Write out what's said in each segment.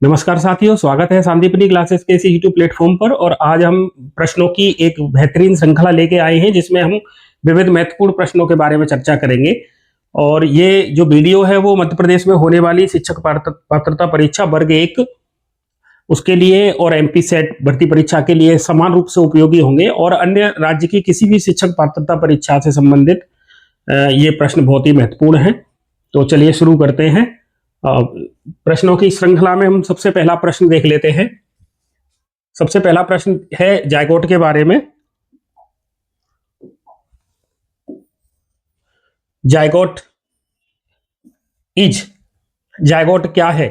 नमस्कार साथियों, स्वागत है संदीपनी क्लासेस के इस यूट्यूब प्लेटफॉर्म पर। और आज हम प्रश्नों की एक बेहतरीन श्रृंखला लेके आए हैं जिसमें हम विविध महत्वपूर्ण प्रश्नों के बारे में चर्चा करेंगे। और ये जो वीडियो है वो मध्य प्रदेश में होने वाली शिक्षक पात्रता परीक्षा वर्ग 1 उसके लिए और एमपी सेट भर्ती परीक्षा के लिए समान रूप से उपयोगी होंगे, और अन्य राज्य की किसी भी शिक्षक पात्रता परीक्षा से संबंधित ये प्रश्न बहुत ही महत्वपूर्ण हैं। तो चलिए शुरू करते हैं। प्रश्नों की श्रृंखला में हम सबसे पहला प्रश्न देख लेते हैं। सबसे पहला प्रश्न है जायगोट के बारे में। जायगोट क्या है?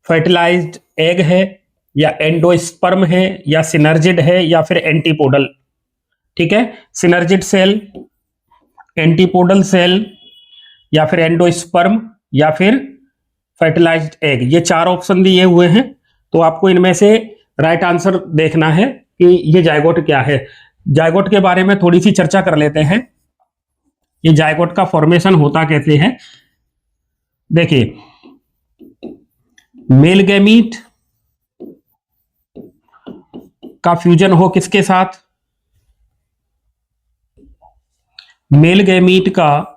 फर्टिलाइज्ड एग है, या एंडोस्पर्म है, या सिनर्जिड है, या फिर एंटीपोडल। ठीक है, सिनर्जिड सेल, एंटीपोडल सेल, या फिर एंडोस्पर्म, या फिर फर्टिलाइज्ड एग। ये चार ऑप्शन दिए हुए हैं, तो आपको इनमें से राइट आंसर देखना है कि ये जायगोट क्या है। जायगोट के बारे में थोड़ी सी चर्चा कर लेते हैं। ये जायगोट का फॉर्मेशन होता कैसे है? देखिए, मेल गैमीट का फ्यूजन हो किसके साथ? मेल गैमीट का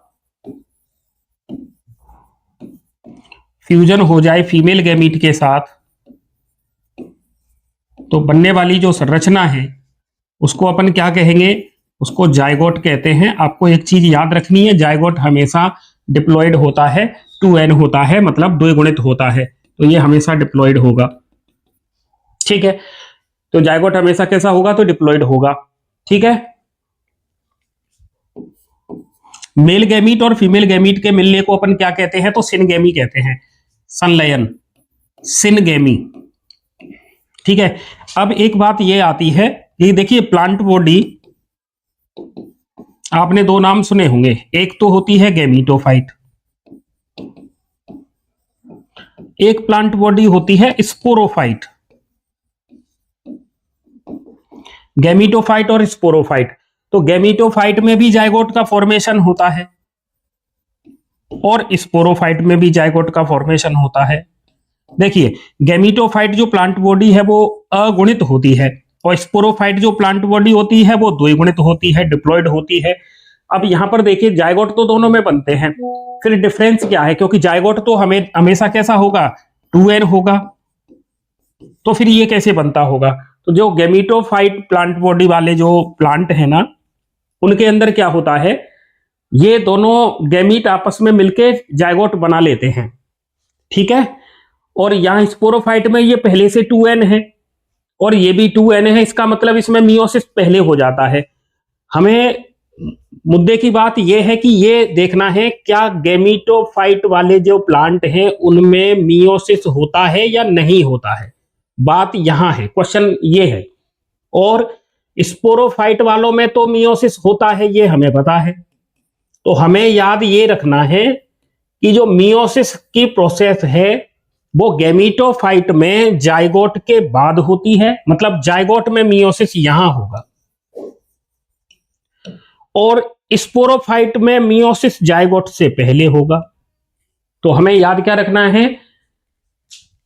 फ्यूजन हो जाए फीमेल गैमीट के साथ, तो बनने वाली जो संरचना है उसको अपन क्या कहेंगे? उसको जायगोट कहते हैं। आपको एक चीज याद रखनी है, जायगोट हमेशा डिप्लॉयड होता है, 2n होता है, मतलब द्विगुणित होता है, तो ये हमेशा डिप्लॉयड होगा। ठीक है, तो जायगोट हमेशा कैसा होगा? तो डिप्लॉयड होगा। ठीक है, मेल गैमीट और फीमेल गैमीट के मिलने को अपन क्या कहते हैं? तो सिनगेमी कहते हैं, संलयन, सिनगेमी। ठीक है, अब एक बात ये आती है कि देखिए, प्लांट बॉडी आपने दो नाम सुने होंगे, एक तो होती है गैमीटोफाइट, एक प्लांट बॉडी होती है स्पोरोफाइट। गैमीटोफाइट और स्पोरोफाइट। तो गैमीटोफाइट में भी जायगोट का फॉर्मेशन होता है और स्पोरोफाइट में भी जायगोट का फॉर्मेशन होता है। देखिए, गैमीटोफाइट जो प्लांट बॉडी है वो अगुणित होती है, और स्पोरोफाइट जो प्लांट बॉडी होती है वो द्विगुणित होती है, डिप्लॉयड होती है। अब यहां पर देखिए, जायगोट तो दोनों में बनते हैं, फिर डिफरेंस क्या है? क्योंकि जायगोट तो हमें हमेशा कैसा होगा? 2n होगा, तो फिर ये कैसे बनता होगा? तो जो गैमीटोफाइट प्लांट बॉडी वाले जो प्लांट है ना, उनके अंदर क्या होता है, ये दोनों गैमीट आपस में मिलके जायगोट बना लेते हैं। ठीक है, और यहां स्पोरोफाइट में ये पहले से 2n है और ये भी 2n है, इसका मतलब इसमें मियोसिस पहले हो जाता है। हमें मुद्दे की बात यह है कि ये देखना है क्या गैमीटोफाइट वाले जो प्लांट हैं उनमें मियोसिस होता है या नहीं होता है। बात यहां है, क्वेश्चन ये है। और स्पोरोफाइट वालों में तो मियोसिस होता है, ये हमें पता है। तो हमें याद ये रखना है कि जो मियोसिस की प्रोसेस है वो गैमीटोफाइट में जायगोट के बाद होती है, मतलब जायगोट में मियोसिस यहां होगा, और स्पोरोफाइट में मियोसिस जायगोट से पहले होगा। तो हमें याद क्या रखना है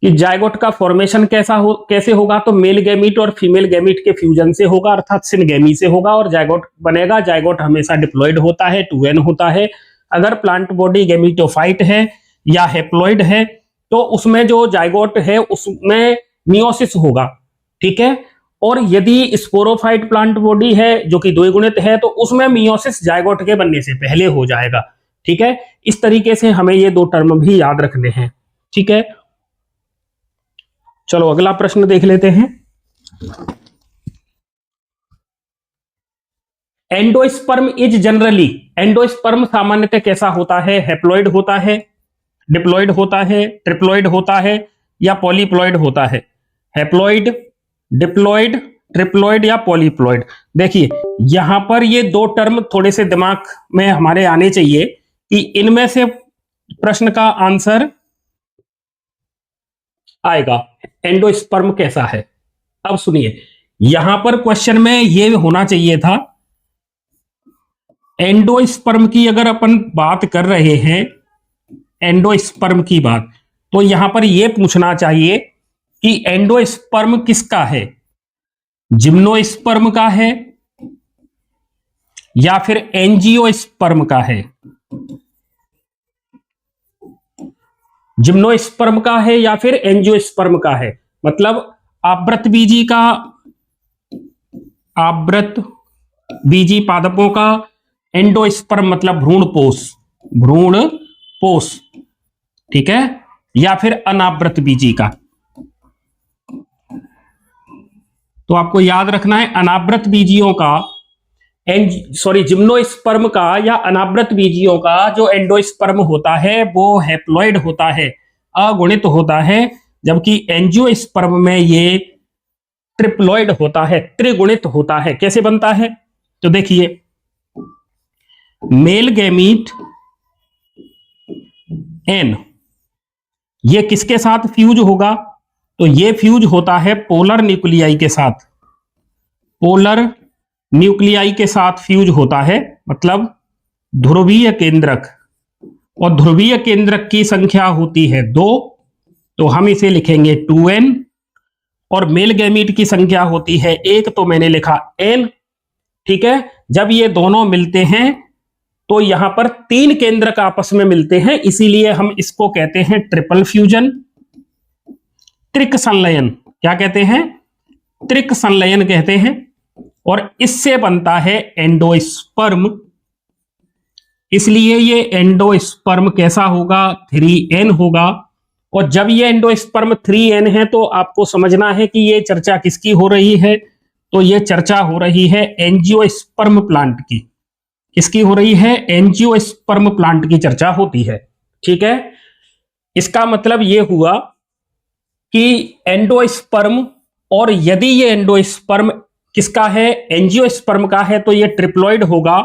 कि जायगोट का फॉर्मेशन कैसे होगा? तो मेल गैमीट और फीमेल गैमीट के फ्यूजन से होगा, अर्थात सिनगेमी से होगा, और जायगोट बनेगा। जायगोट हमेशा डिप्लॉयड होता है, 2n होता है। अगर प्लांट बॉडी गैमीटोफाइट है या हैप्लॉइड है तो उसमें जो जायगोट है उसमें मियोसिस होगा। ठीक है, और यदि स्पोरोफाइट प्लांट बॉडी है जो कि द्विगुणित है तो उसमें मियोसिस जायगोट के बनने से पहले हो जाएगा। ठीक है, इस तरीके से हमें ये दो टर्म भी याद रखने हैं। ठीक है, चलो अगला प्रश्न देख लेते हैं। एंडोस्पर्म इज जनरली, एंडोस्पर्म सामान्यतः कैसा होता है? हैप्लॉइड होता है, डिप्लॉयड होता है, ट्रिप्लॉयड होता है, या पॉलीप्लॉयड होता है? हैप्लॉइड, डिप्लॉयड, ट्रिप्लॉयड या पॉलीप्लॉयड। देखिए, यहां पर ये दो टर्म थोड़े से दिमाग में हमारे आने चाहिए कि इनमें से प्रश्न का आंसर आएगा एंडोस्पर्म कैसा है। अब सुनिए, यहां पर क्वेश्चन में ये होना चाहिए था, एंडोस्पर्म की अगर अपन बात कर रहे हैं, एंडोस्पर्म की बात, तो यहां पर यह पूछना चाहिए कि एंडोस्पर्म किसका है, जिम्नोस्पर्म का है या फिर एंजियोस्पर्म का है, जिम्नोस्पर्म का है या फिर एंजियोस्पर्म का है। मतलब आवृत बीजी पादपों का एंडोस्पर्म मतलब भ्रूणपोष, ठीक है, या फिर अनावृत बीजी का। तो आपको याद रखना है अनावृत बीजियों का जिम्नोस्पर्म का या अनावृत बीजियों का जो एंडोस्पर्म होता है वो हैप्लॉइड होता है, अगुणित होता है, जबकि एंजियोस्पर्म में ये ट्रिप्लॉइड होता है, त्रिगुणित होता है। कैसे बनता है तो देखिए, मेल गैमीट एन ये किसके साथ फ्यूज होगा, तो ये फ्यूज होता है पोलर न्यूक्लियाई के साथ, पोलर न्यूक्लियाई के साथ फ्यूज होता है, मतलब ध्रुवीय केंद्रक, और ध्रुवीय केंद्रक की संख्या होती है 2, तो हम इसे लिखेंगे 2n, और मेल गैमीट की संख्या होती है 1, तो मैंने लिखा n, ठीक है। जब ये दोनों मिलते हैं तो यहां पर 3 केंद्रक आपस में मिलते हैं, इसीलिए हम इसको कहते हैं ट्रिपल फ्यूजन, त्रिक संलयन। क्या कहते हैं, त्रिक संलयन कहते हैं। और इससे बनता है एंडोस्पर्म, इसलिए ये एंडोस्पर्म कैसा होगा, 3n होगा। और जब ये एंडोस्पर्म 3n है तो आपको समझना है कि ये चर्चा किसकी हो रही है, तो ये चर्चा हो रही है एंजियोस्पर्म प्लांट की। किसकी हो रही है, एंजियोस्पर्म प्लांट की चर्चा होती है, ठीक है। इसका मतलब ये हुआ कि एंडोस्पर्म, और यदि ये एंडोस्पर्म किसका है, एंजियोस्पर्म का है, तो ये ट्रिप्लॉइड होगा,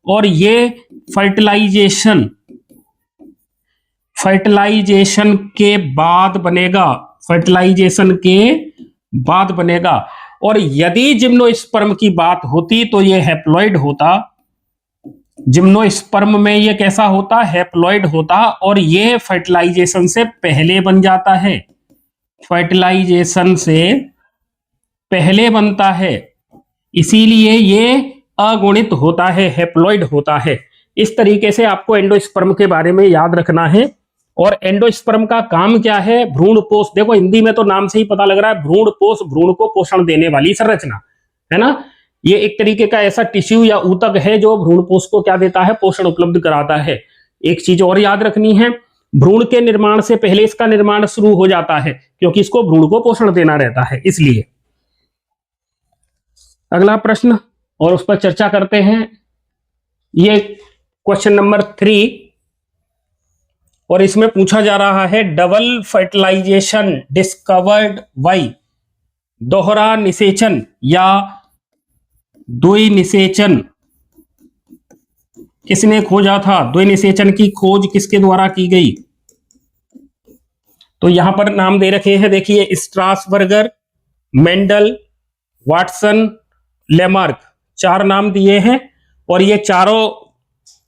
और ये फर्टिलाइजेशन के बाद बनेगा, फर्टिलाइजेशन के बाद बनेगा। और यदि जिम्नोस्पर्म की बात होती तो ये हैप्लॉइड होता, जिम्नोस्पर्म में ये कैसा होता, हैप्लॉइड होता, और ये फर्टिलाइजेशन से पहले बन जाता है, फर्टिलाइजेशन से पहले बनता है, इसीलिए ये अगुणित होता है, हैप्लॉइड होता है। इस तरीके से आपको एंडोस्पर्म के बारे में याद रखना है। और एंडोस्पर्म का काम क्या है, भ्रूणपोष। देखो हिंदी में तो नाम से ही पता लग रहा है, भ्रूणपोष, भ्रूण को पोषण देने वाली संरचना है ना। ये एक तरीके का ऐसा टिश्यू या ऊतक है जो भ्रूणपोष को क्या देता है, पोषण उपलब्ध कराता है। एक चीज और याद रखनी है, भ्रूण के निर्माण से पहले इसका निर्माण शुरू हो जाता है, क्योंकि इसको भ्रूण को पोषण देना रहता है, इसलिए। अगला प्रश्न और उस पर चर्चा करते हैं, ये क्वेश्चन नंबर 3, और इसमें पूछा जा रहा है डबल फर्टिलाइजेशन डिस्कवर्ड बाय, दोहरा निषेचन या द्विनिषेचन किसने खोजा था, द्विनिषेचन की खोज किसके द्वारा की गई। तो यहां पर नाम दे रखे हैं, देखिए, स्ट्रासबर्गर, मेंडल, वाटसन, लेमार्क, 4 नाम दिए हैं। और ये चारों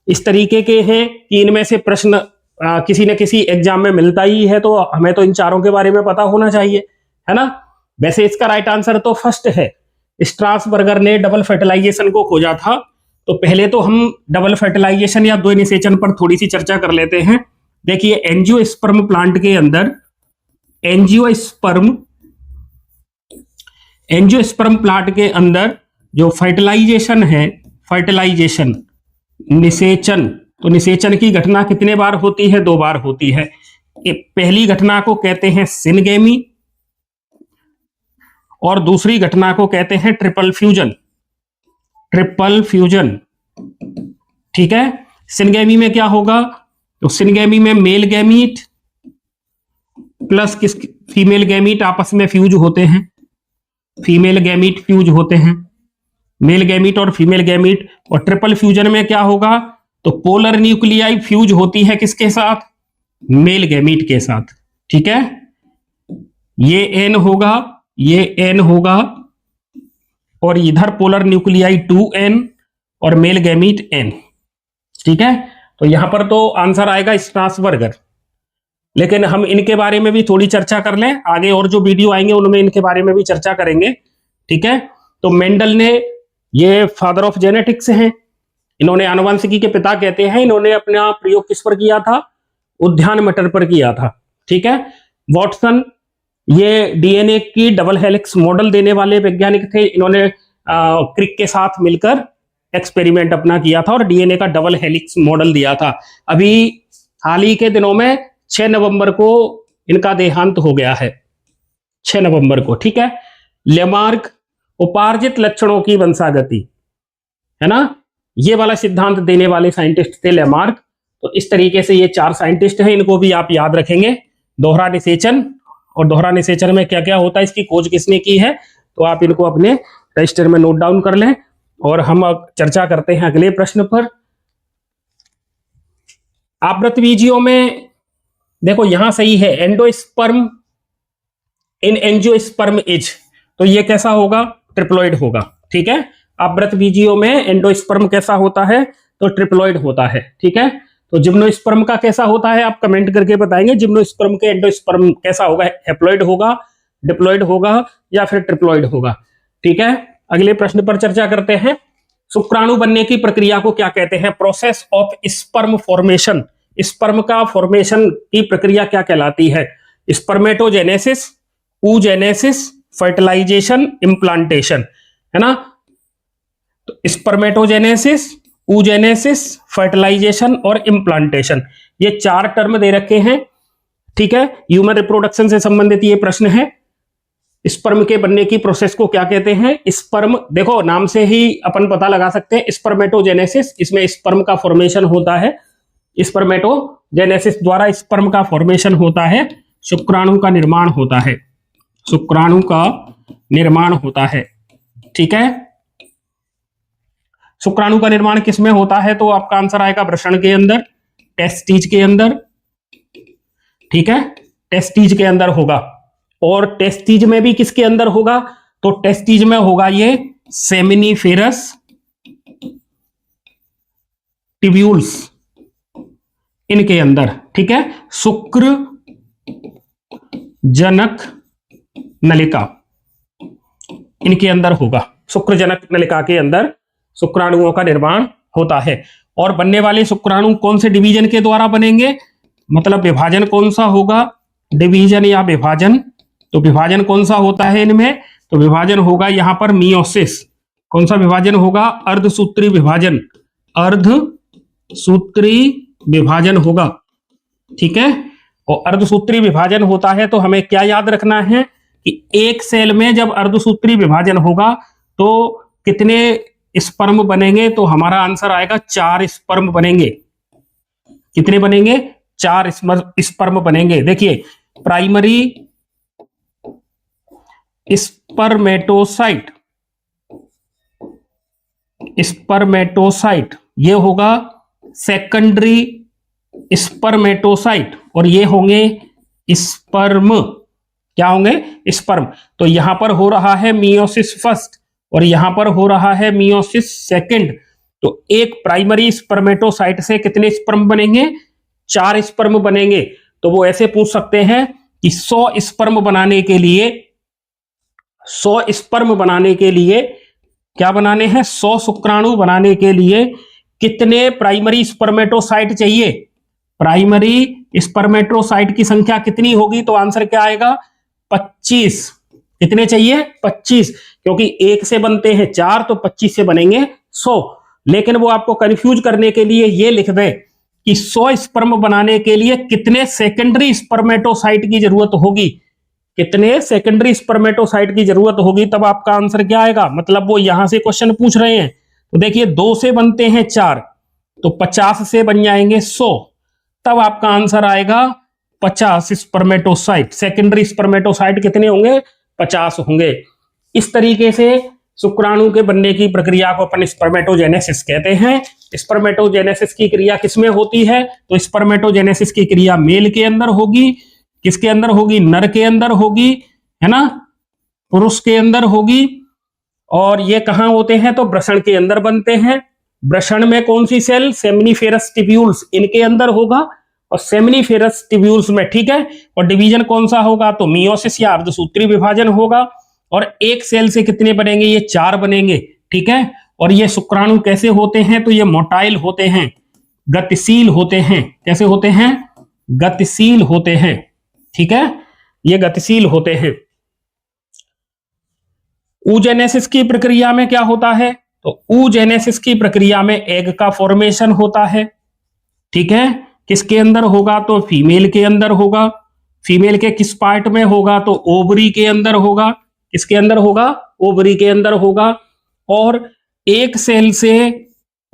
इस तरीके के हैं कि इनमें से प्रश्न किसी न किसी एग्जाम में मिलता ही है, तो हमें तो इन चारों के बारे में पता होना चाहिए, है ना। वैसे इसका राइट आंसर तो फर्स्ट है, स्ट्रासबर्गर ने डबल फर्टिलाइजेशन को खोजा था। तो पहले तो हम डबल फर्टिलाइजेशन या द्विनिषेचन पर थोड़ी सी चर्चा कर लेते हैं। देखिए, एंजियोस्पर्म प्लांट के अंदर एंजियोस्पर्म प्लांट के अंदर जो फर्टिलाइजेशन है, फर्टिलाइजेशन, निषेचन, तो निषेचन की घटना कितने बार होती है, 2 बार होती है। पहली घटना को कहते हैं सिनगेमी, और दूसरी घटना को कहते हैं ट्रिपल फ्यूजन, ट्रिपल फ्यूजन, ठीक है। सिनगेमी में क्या होगा, तो सिनगेमी में male gamete plus female gamete आपस में फ्यूज होते हैं, फीमेल गैमीट फ्यूज होते हैं, मेल गैमीट और फीमेल गैमीट। और ट्रिपल फ्यूजन में क्या होगा, तो पोलर न्यूक्लियाई फ्यूज होती है किसके साथ, मेल गैमीट के साथ, ठीक है। ये एन होगा, ये एन होगा, और इधर पोलर न्यूक्लियाई 2n और मेल गैमीट n, ठीक है। तो यहां पर तो आंसर आएगा स्ट्रासबर्गर। लेकिन हम इनके बारे में भी थोड़ी चर्चा कर लें, आगे और जो वीडियो आएंगे उनमें इनके बारे में भी चर्चा करेंगे, ठीक है। तो मेंडल ने, ये फादर ऑफ जेनेटिक्स हैं, इन्होंने आनुवंशिकी के पिता कहते हैं। इन्होंने अपना प्रयोग किस पर किया था? उद्यान मटर पर किया था, ठीक है। वॉटसन, ये डीएनए की डबल हेलिक्स मॉडल देने वाले वैज्ञानिक थे। इन्होंने क्रिक के साथ मिलकर एक्सपेरिमेंट अपना किया था और डीएनए का डबल हेलिक्स मॉडल दिया था। अभी हाल ही के दिनों में 6 नवंबर को इनका देहांत हो गया है, 6 नवंबर को, ठीक है। लेमार्क, उपार्जित लक्षणों की वंशागति, है ना, ये वाला सिद्धांत देने वाले साइंटिस्ट थे लेमार्क। तो इस तरीके से ये 4 साइंटिस्ट हैं, इनको भी आप याद रखेंगे। दोहरा निषेचन, और दोहरा निषेचन में क्या क्या होता है, इसकी खोज किसने की है, तो आप इनको अपने रजिस्टर में नोट डाउन कर लें। और हम अब चर्चा करते हैं अगले प्रश्न पर। आवृतबीजियों में देखो यहां सही है, एंडोस्पर्म इन एंजियोस्पर्म इज, तो ये कैसा होगा? ट्रिप्लॉइड होगा, ठीक है। आवृतबीजियों में एंडोस्पर्म कैसा होता है? तो ट्रिप्लॉइड होता है, ठीक है। तो जिम्नोस्पर्म का कैसा होता है, आप कमेंट करके बताएंगे। जिम्नोस्पर्म के एंडोस्पर्म कैसा होगा? हैप्लॉइड होगा, डिप्लॉइड होगा, या फिर ट्रिप्लॉइड होगा, ठीक है। अगले प्रश्न पर चर्चा करते हैं। शुक्राणु बनने की प्रक्रिया को क्या कहते हैं? Process of sperm formation. Sperm का फॉर्मेशन की प्रक्रिया क्या कहलाती है? स्पर्मेटोजेनेसिस, oogenesis, फर्टिलाइजेशन, इम्प्लांटेशन, है ना। तो स्पर्मेटोजेनेसिस, oogenesis, फर्टिलाइजेशन और इम्प्लांटेशन, ये 4 टर्म दे रखे हैं, ठीक है। ह्यूमन रिप्रोडक्शन से संबंधित ये प्रश्न है। स्पर्म के बनने की प्रोसेस को क्या कहते हैं? स्पर्म, देखो नाम से ही अपन पता लगा सकते हैं, स्पर्मेटोजेनेसिस, इसमें स्पर्म का फॉर्मेशन होता है। स्पर्मेटोजेनेसिस द्वारा स्पर्म का फॉर्मेशन होता है, शुक्राणु का निर्माण होता है, शुक्राणु का निर्माण होता है, ठीक है। शुक्राणु का निर्माण किसमें होता है? तो आपका आंसर आएगा वृषण के अंदर, टेस्टिज के अंदर, ठीक है, टेस्टिज के अंदर होगा। और टेस्टिज में भी किसके अंदर होगा? तो टेस्टिज में होगा ये सेमिनिफेरस टिब्यूल्स, इनके अंदर, ठीक है। शुक्र जनक नलिका, इनके अंदर होगा, शुक्र जनक नलिका के अंदर शुक्राणुओं का निर्माण होता है। और बनने वाले शुक्राणु कौन से डिवीजन के द्वारा बनेंगे? मतलब विभाजन कौन सा होगा? डिवीजन या विभाजन। तो विभाजन कौन सा होता है इनमें? तो विभाजन होगा यहां पर मियोसिस। कौन सा विभाजन होगा? अर्धसूत्री विभाजन, अर्धसूत्री विभाजन होगा, ठीक है। और अर्धसूत्री विभाजन होता है तो हमें क्या याद रखना है कि एक सेल में जब अर्धसूत्री विभाजन होगा तो कितने स्पर्म बनेंगे? तो हमारा आंसर आएगा 4 स्पर्म बनेंगे। कितने बनेंगे? 4 स्पर्म बनेंगे। देखिए, प्राइमरी स्पर्मेटोसाइट, स्पर्मेटोसाइट ये होगा, सेकेंडरी स्पर्मेटोसाइट, और ये होंगे स्पर्म। क्या होंगे? स्पर्म। तो यहां पर हो रहा है मियोसिस फर्स्ट और यहां पर हो रहा है मियोसिस सेकंड। तो एक प्राइमरी स्पर्मेटोसाइट से कितने स्पर्म बनेंगे? 4 स्पर्म बनेंगे। तो वो ऐसे पूछ सकते हैं कि 100 स्पर्म बनाने के लिए, 100 स्पर्म बनाने के लिए क्या बनाने हैं? 100 शुक्राणु बनाने के लिए कितने प्राइमरी स्पर्मेटोसाइट चाहिए? प्राइमरी स्पर्मेटोसाइट की संख्या कितनी होगी? तो आंसर क्या आएगा? 25। कितने चाहिए? 25, क्योंकि एक से बनते हैं 4 तो 25 से बनेंगे 100। लेकिन वो आपको कंफ्यूज करने के लिए ये लिख दे कि 100 स्पर्म बनाने के लिए कितने सेकेंडरी स्पर्मेटोसाइट की जरूरत होगी, कितने सेकेंडरी स्पर्मेटोसाइट की जरूरत होगी, तब आपका आंसर क्या आएगा? मतलब वो यहां से क्वेश्चन पूछ रहे हैं। तो देखिए 2 से बनते हैं 4 तो 50 से बन जाएंगे 100, तब आपका आंसर आएगा 50 स्पर्मेटोसाइट। सेकेंडरी स्पर्मेटोसाइट कितने होंगे? 50 होंगे। इस तरीके से शुक्राणु के बनने की प्रक्रिया को अपन स्पर्मेटोजेनेसिस कहते हैं। स्पर्मेटोजेनेसिस की क्रिया किसमें होती है? तो स्पर्मेटोजेनेसिस की क्रिया मेल के अंदर होगी। किसके अंदर होगी? नर के अंदर होगी, है ना, पुरुष के अंदर होगी। और ये कहां होते हैं? तो वृषण के अंदर बनते हैं। वृषण में कौन सी सेल? सेमिनिफेरस टिब्यूल्स, इनके अंदर होगा। और सेमिनिफेरस ट्यूब्यूल्स में, ठीक है। और डिवीजन कौन सा होगा, तो मियोसिस या अर्धसूत्री विभाजन होगा। और एक सेल से कितने बनेंगे, ये 4 बनेंगे, ठीक है। और ये शुक्राणु कैसे होते हैं, तो ये मोटाइल होते हैं, गतिशील होते हैं। कैसे होते हैं, गतिशील होते हैं, ठीक है, ये गतिशील होते हैं। oogenesis की प्रक्रिया में क्या होता है, तो oogenesis की प्रक्रिया में एग का फॉर्मेशन होता है, ठीक है। किसके अंदर होगा, तो फीमेल के अंदर होगा। फीमेल के किस पार्ट में होगा, तो ओवरी के अंदर होगा। किसके अंदर होगा, ओवरी के अंदर होगा। और एक सेल से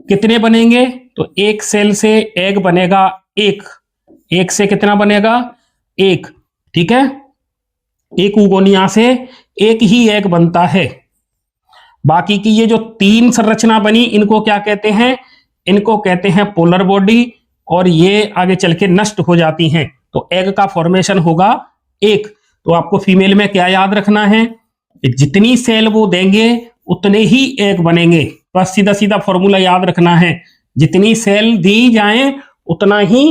कितने बनेंगे, तो एक सेल से एग बनेगा एक से कितना बनेगा, एक, ठीक है। एक उगोनिया से एक ही एग बनता है। बाकी की ये जो 3 संरचना बनी, इनको क्या कहते हैं, इनको कहते हैं पोलर बॉडी, और ये आगे चल के नष्ट हो जाती हैं। तो एग का फॉर्मेशन होगा एक। तो आपको फीमेल में क्या याद रखना है, जितनी सेल वो देंगे उतने ही एग बनेंगे। बस सीधा सीधा फॉर्मूला याद रखना है, जितनी सेल दी जाए उतना ही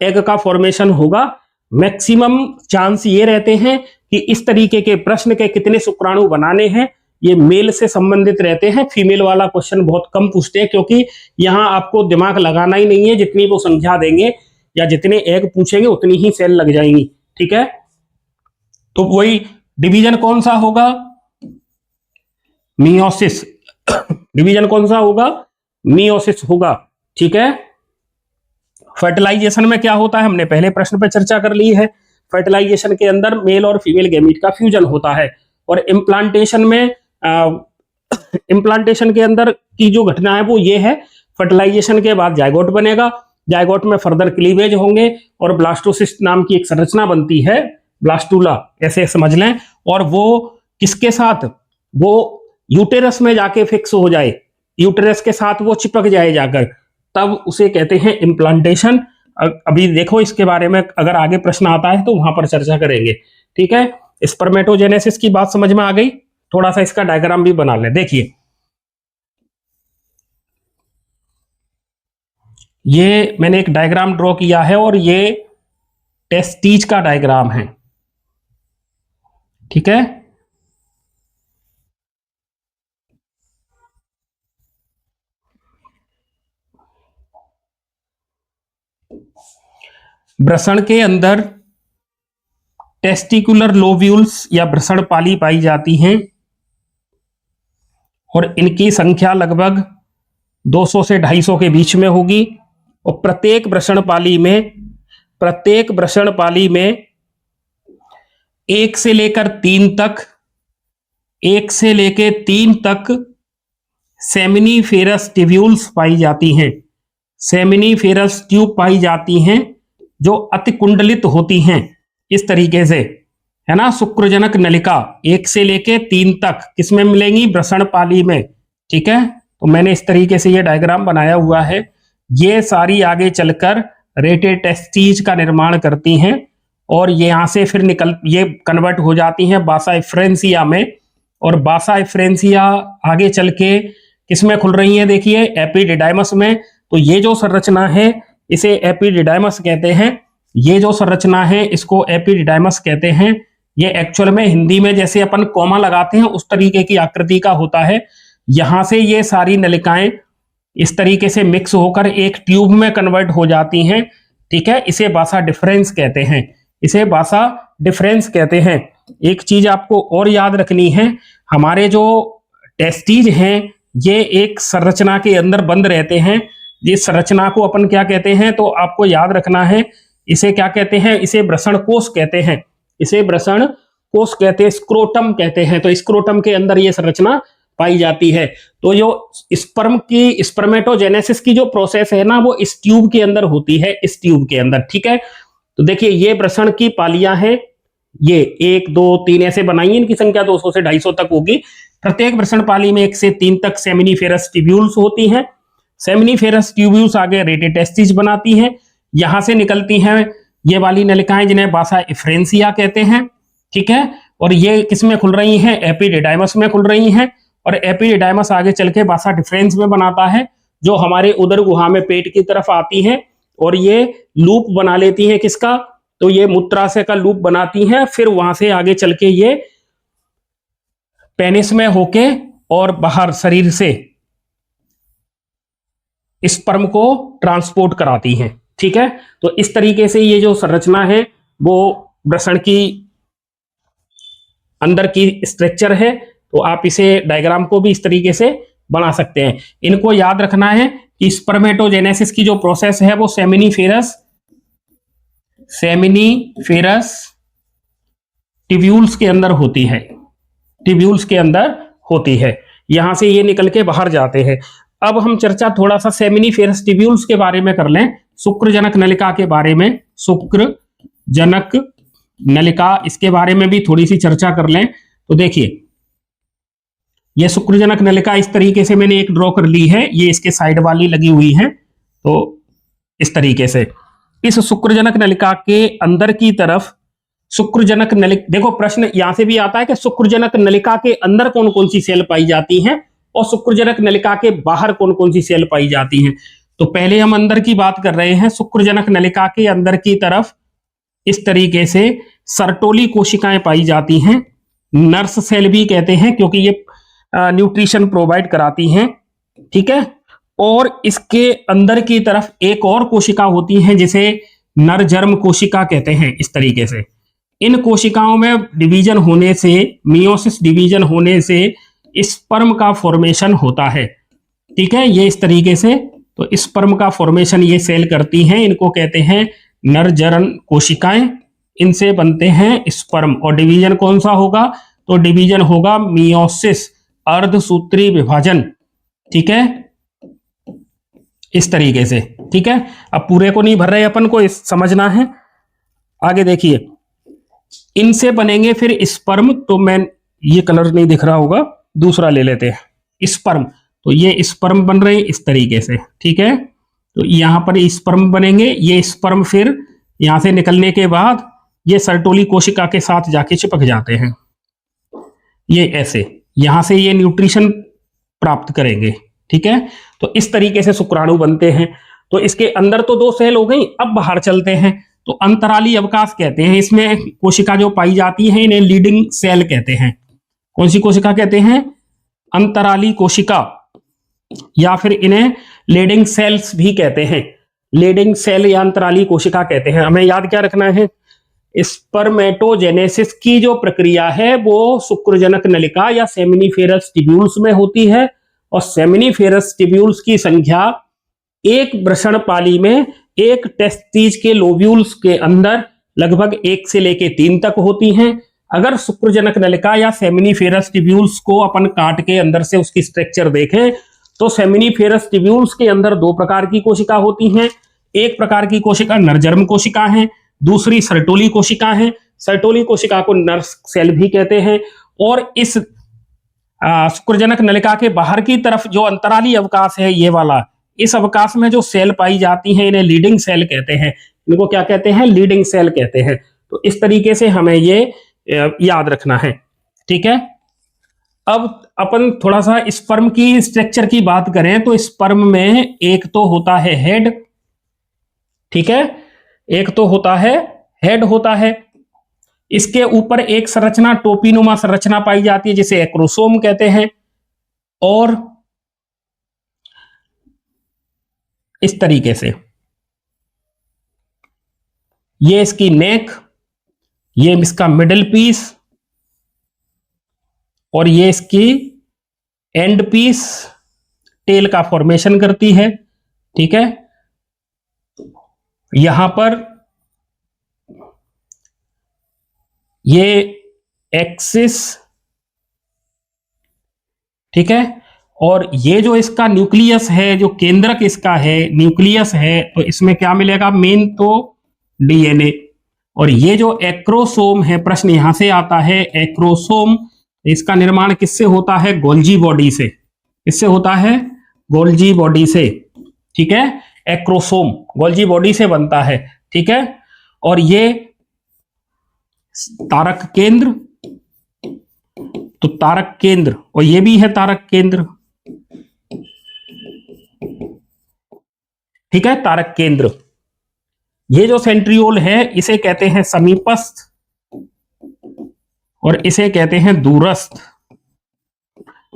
एग का फॉर्मेशन होगा। मैक्सिमम चांस ये रहते हैं कि इस तरीके के प्रश्न के कितने शुक्राणु बनाने हैं, ये मेल से संबंधित रहते हैं। फीमेल वाला क्वेश्चन बहुत कम पूछते हैं, क्योंकि यहां आपको दिमाग लगाना ही नहीं है। जितनी वो संख्या देंगे या जितने एग पूछेंगे उतनी ही सेल लग जाएंगी, ठीक है। तो वही डिवीजन कौन सा होगा, मियोसिस। डिवीजन कौन सा होगा, मियोसिस होगा, ठीक है। फर्टिलाइजेशन में क्या होता है, हमने पहले प्रश्न पे चर्चा कर ली है। फर्टिलाइजेशन के अंदर मेल और फीमेल गैमीट का फ्यूजन होता है। और इम्प्लांटेशन में इम्प्लांटेशन के अंदर की जो घटना है वो ये है, फर्टिलाइजेशन के बाद जायगोट बनेगा, जायगोट में फर्दर क्लीवेज होंगे और ब्लास्टोसिस्ट नाम की एक संरचना बनती है, ब्लास्टूला ऐसे समझ लें। और वो किसके साथ, वो यूटेरस में जाके फिक्स हो जाए, यूटेरस के साथ वो चिपक जाए जाकर, तब उसे कहते हैं इम्प्लांटेशन। अभी देखो इसके बारे में अगर आगे प्रश्न आता है तो वहां पर चर्चा करेंगे, ठीक है। स्पर्मेटोजेनेसिस की बात समझ में आ गई। थोड़ा सा इसका डायग्राम भी बना ले। देखिए ये मैंने एक डायग्राम ड्रॉ किया है और ये टेस्टीज का डायग्राम है, ठीक है। वृषण के अंदर टेस्टिकुलर लोब्यूल्स या वृषण पाली पाई जाती हैं और इनकी संख्या लगभग 200 से 250 के बीच में होगी। और प्रत्येक वृषण पाली में 1 से लेकर 3 तक सेमिनिफेरस ट्यूब्यूल्स पाई जाती हैं। सेमिनिफेरस ट्यूब पाई जाती हैं जो अतिकुंडलित होती हैं, इस तरीके से, है ना। शुक्रजनक नलिका 1 से लेके 3 तक किसमें मिलेंगी, वृषण पाली में, ठीक है। तो मैंने इस तरीके से ये डायग्राम बनाया हुआ है। ये सारी आगे चलकर रेटेड टेस्टीज का निर्माण करती हैं और ये यहां से फिर ये कन्वर्ट हो जाती हैं बासा इफ्रेंसिया में। और बासा इफ्रेंसिया आगे चल के किसमें खुल रही है, देखिए एपिडिडाइमस में। तो ये जो संरचना है इसे एपिडिडाइमस कहते हैं। ये जो संरचना है इसको एपिडिडाइमस कहते हैं। ये एक्चुअल में हिंदी में जैसे अपन कॉमा लगाते हैं उस तरीके की आकृति का होता है। यहां से ये सारी नलिकाएं इस तरीके से मिक्स होकर एक ट्यूब में कन्वर्ट हो जाती हैं, ठीक है। इसे बासा डिफरेंस कहते हैं, इसे बासा डिफरेंस कहते हैं। एक चीज आपको और याद रखनी है, हमारे जो टेस्टीज हैं ये एक संरचना के अंदर बंद रहते हैं। इस संरचना को अपन क्या कहते हैं, तो आपको याद रखना है, इसे क्या कहते हैं, इसे वृषण कोश कहते हैं। इसे वृषण कोश कहते हैं, स्क्रोटम कहते हैं। तो स्क्रोटम के अंदर ये संरचना पाई जाती है। तो जो स्पर्म की स्पर्मेटोजेनेसिस की जो प्रोसेस है ना, वो इस ट्यूब के अंदर होती है, इस ट्यूब के अंदर, ठीक है। तो देखिए ये वृषण की पालियां हैं, ये 1 2 3 ऐसे बनाई, इनकी संख्या 200 से 250 तक होगी। प्रत्येक वृषण पाली में 1 से 3 तक सेमिनिफेरस ट्यूब्यूल्स होती हैं। सेमिनिफेरस ट्यूब्यूल्स आगे रेटेड टेस्टिज बनाती हैं। यहां से निकलती हैं ये वाली नलिकाएं जिन्हें बासा इफ्रेंसिया कहते हैं, ठीक है। और ये किसमें खुल रही हैं, एपिडिडाइमस में खुल रही हैं। और एपिडिडाइमस आगे चल के बासा डिफरेंस में बनाता है, जो हमारे उदर गुहा में पेट की तरफ आती है और ये लूप बना लेती हैं किसका, तो ये मूत्राशय का लूप बनाती हैं, फिर वहां से आगे चल के ये पेनिस में होके और बाहर शरीर से स्पर्म को ट्रांसपोर्ट कराती हैं। ठीक है, तो इस तरीके से ये जो संरचना है वो वृषण की अंदर की स्ट्रक्चर है। तो आप इसे डायग्राम को भी इस तरीके से बना सकते हैं। इनको याद रखना है कि स्पर्मेटोजेनेसिस की जो प्रोसेस है वो सेमिनीफेरस टिब्यूल्स के अंदर होती है, टिब्यूल्स के अंदर होती है, यहां से ये निकल के बाहर जाते हैं। अब हम चर्चा थोड़ा सा सेमिनीफेरस टिब्यूल्स के बारे में कर लें, शुक्रजनक नलिका के बारे में, शुक्रजनक नलिका, इसके बारे में भी थोड़ी सी चर्चा कर लें। तो देखिए ये शुक्रजनक नलिका इस तरीके से मैंने एक ड्रॉ कर ली है, ये इसके साइड वाली लगी हुई है। तो इस तरीके से इस शुक्रजनक नलिका के अंदर की तरफ शुक्रजनक नलिका, देखो प्रश्न यहां से भी आता है कि शुक्रजनक नलिका के अंदर कौन कौन सी सेल पाई जाती हैं और शुक्रजनक नलिका के बाहर कौन कौन सी सेल पाई जाती हैं। तो पहले हम अंदर की बात कर रहे हैं। शुक्रजनक नलिका के अंदर की तरफ इस तरीके से सर्टोली कोशिकाएं पाई जाती हैं, नर्स सेल भी कहते हैं क्योंकि ये न्यूट्रिशन प्रोवाइड कराती हैं। ठीक है, और इसके अंदर की तरफ एक और कोशिका होती है जिसे नरजर्म कोशिका कहते हैं। इस तरीके से इन कोशिकाओं में डिवीजन होने से, मियोसिस डिवीजन होने से स्पर्म का फॉर्मेशन होता है। ठीक है, ये इस तरीके से, तो स्पर्म का फॉर्मेशन ये सेल करती हैं, इनको कहते हैं नरजर्म कोशिकाएं, इनसे बनते हैं स्पर्म। और डिवीजन कौन सा होगा, तो डिवीजन होगा मियोसिस, अर्धसूत्री विभाजन। ठीक है, इस तरीके से। ठीक है, अब पूरे को नहीं भर रहे अपन को, समझना है। आगे देखिए, इनसे बनेंगे फिर स्पर्म। तो मैं, ये कलर नहीं दिख रहा होगा, दूसरा ले लेते हैं, स्पर्म। तो ये स्पर्म बन रहे इस तरीके से। ठीक है, तो यहां पर स्पर्म बनेंगे, ये स्पर्म फिर यहां से निकलने के बाद ये सर्टोली कोशिका के साथ जाके चिपक जाते हैं, ये ऐसे, यहां से ये न्यूट्रिशन प्राप्त करेंगे। ठीक है, तो इस तरीके से शुक्राणु बनते हैं। तो इसके अंदर तो दो सेल हो गई, अब बाहर चलते हैं। तो अंतराली अवकाश कहते हैं, इसमें कोशिका जो पाई जाती है इन्हें लीडिंग सेल कहते हैं। कौन सी कोशिका कहते हैं, अंतराली कोशिका, या फिर इन्हें लीडिंग सेल्स भी कहते हैं। लीडिंग सेल या अंतराली कोशिका कहते हैं। हमें याद क्या रखना है, स्पर्मेटोजेनेसिस की जो प्रक्रिया है वो शुक्रजनक नलिका या सेमिनीफेरस टिब्यूल्स में होती है, और सेमिनीफेरस टिब्यूल्स की संख्या एक वृषण पाली में एक टेस्टिज के लोब्यूल्स के अंदर लगभग 1 से लेके 3 तक होती हैं। अगर शुक्रजनक नलिका या सेमिनीफेरस टिब्यूल्स को अपन काट के अंदर से उसकी स्ट्रक्चर देखें तो सेमिनीफेरस टिब्यूल्स के अंदर 2 प्रकार की कोशिका होती हैं। एक प्रकार की कोशिका नरजर्म कोशिका है, दूसरी सर्टोली कोशिका है। सर्टोली कोशिका को नर्स सेल भी कहते हैं। और इस शुक्रजनक नलिका के बाहर की तरफ जो अंतराली अवकाश है ये वाला, इस अवकाश में जो सेल पाई जाती हैं इन्हें लीडिंग सेल कहते हैं। इनको क्या कहते हैं, लीडिंग सेल कहते हैं। तो इस तरीके से हमें ये याद रखना है। ठीक है, अब अपन थोड़ा सा स्पर्म की स्ट्रक्चर की बात करें तो स्पर्म में एक तो होता है हेड। ठीक है, एक तो होता है हेड होता है, इसके ऊपर एक संरचना टोपीनुमा संरचना पाई जाती है जिसे एक्रोसोम कहते हैं। और इस तरीके से ये इसकी नेक, ये इसका मिडिल पीस, और ये इसकी एंड पीस टेल का फॉर्मेशन करती है। ठीक है, यहां पर ये एक्सिस, ठीक है, और ये जो इसका न्यूक्लियस है, जो केंद्रक इसका है, न्यूक्लियस है, तो इसमें क्या मिलेगा, मेन तो डीएनए। और ये जो एक्रोसोम है, प्रश्न यहां से आता है, एक्रोसोम, इसका निर्माण किससे होता है, गोल्जी बॉडी से। किससे होता है, गोल्जी बॉडी से। ठीक है, एक्रोसोम गोल्जी बॉडी से बनता है। ठीक है, और ये तारक केंद्र, तो तारक केंद्र, और ये भी है तारक केंद्र। ठीक है, तारक केंद्र, ये जो सेंट्रियोल है इसे कहते हैं समीपस्थ और इसे कहते हैं दूरस्थ।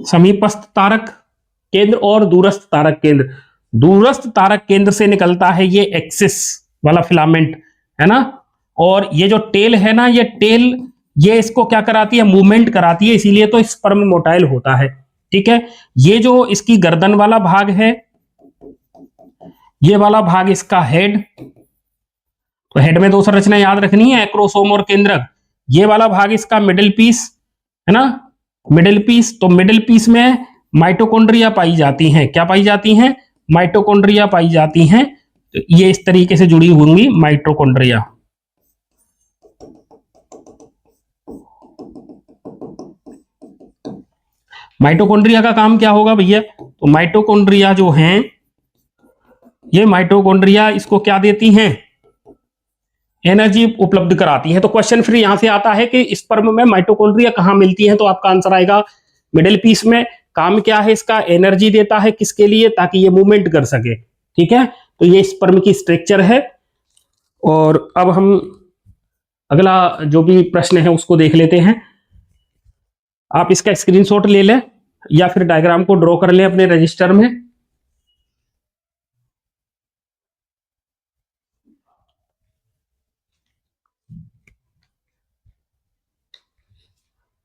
समीपस्थ तारक केंद्र और दूरस्थ तारक केंद्र। दूरस्थ तारक केंद्र से निकलता है ये एक्सिस वाला फिलामेंट, है ना। और ये जो टेल है ना, ये टेल ये इसको क्या कराती है, मूवमेंट कराती है, इसीलिए तो स्पर्म मोटाइल होता है। ठीक है, ये जो इसकी गर्दन वाला भाग है, ये वाला भाग इसका हेड। तो हेड में दो संरचना याद रखनी है, एक्रोसोम और केंद्रक। ये वाला भाग इसका मिडिल पीस, है ना, मिडिल पीस। तो मिडिल पीस में माइटोकॉन्ड्रिया पाई जाती हैं। क्या पाई जाती हैं? माइटोकॉन्ड्रिया पाई जाती हैं। तो ये इस तरीके से जुड़ी होंगी माइटोकॉन्ड्रिया। माइटोकॉन्ड्रिया का काम क्या होगा भैया? तो माइटोकॉन्ड्रिया जो हैं, ये माइटोकॉन्ड्रिया इसको क्या देती हैं? एनर्जी उपलब्ध कराती हैं। तो क्वेश्चन फिर यहां से आता है कि स्पर्म में माइटोकॉन्ड्रिया कहां मिलती हैं? तो आपका आंसर आएगा मिडिल पीस में। काम क्या है इसका? एनर्जी देता है। किसके लिए? ताकि ये मूवमेंट कर सके। ठीक है, तो ये स्पर्म की स्ट्रक्चर है। और अब हम अगला जो भी प्रश्न है उसको देख लेते हैं। आप इसका स्क्रीनशॉट ले लें या फिर डायग्राम को ड्रॉ कर लें अपने रजिस्टर में।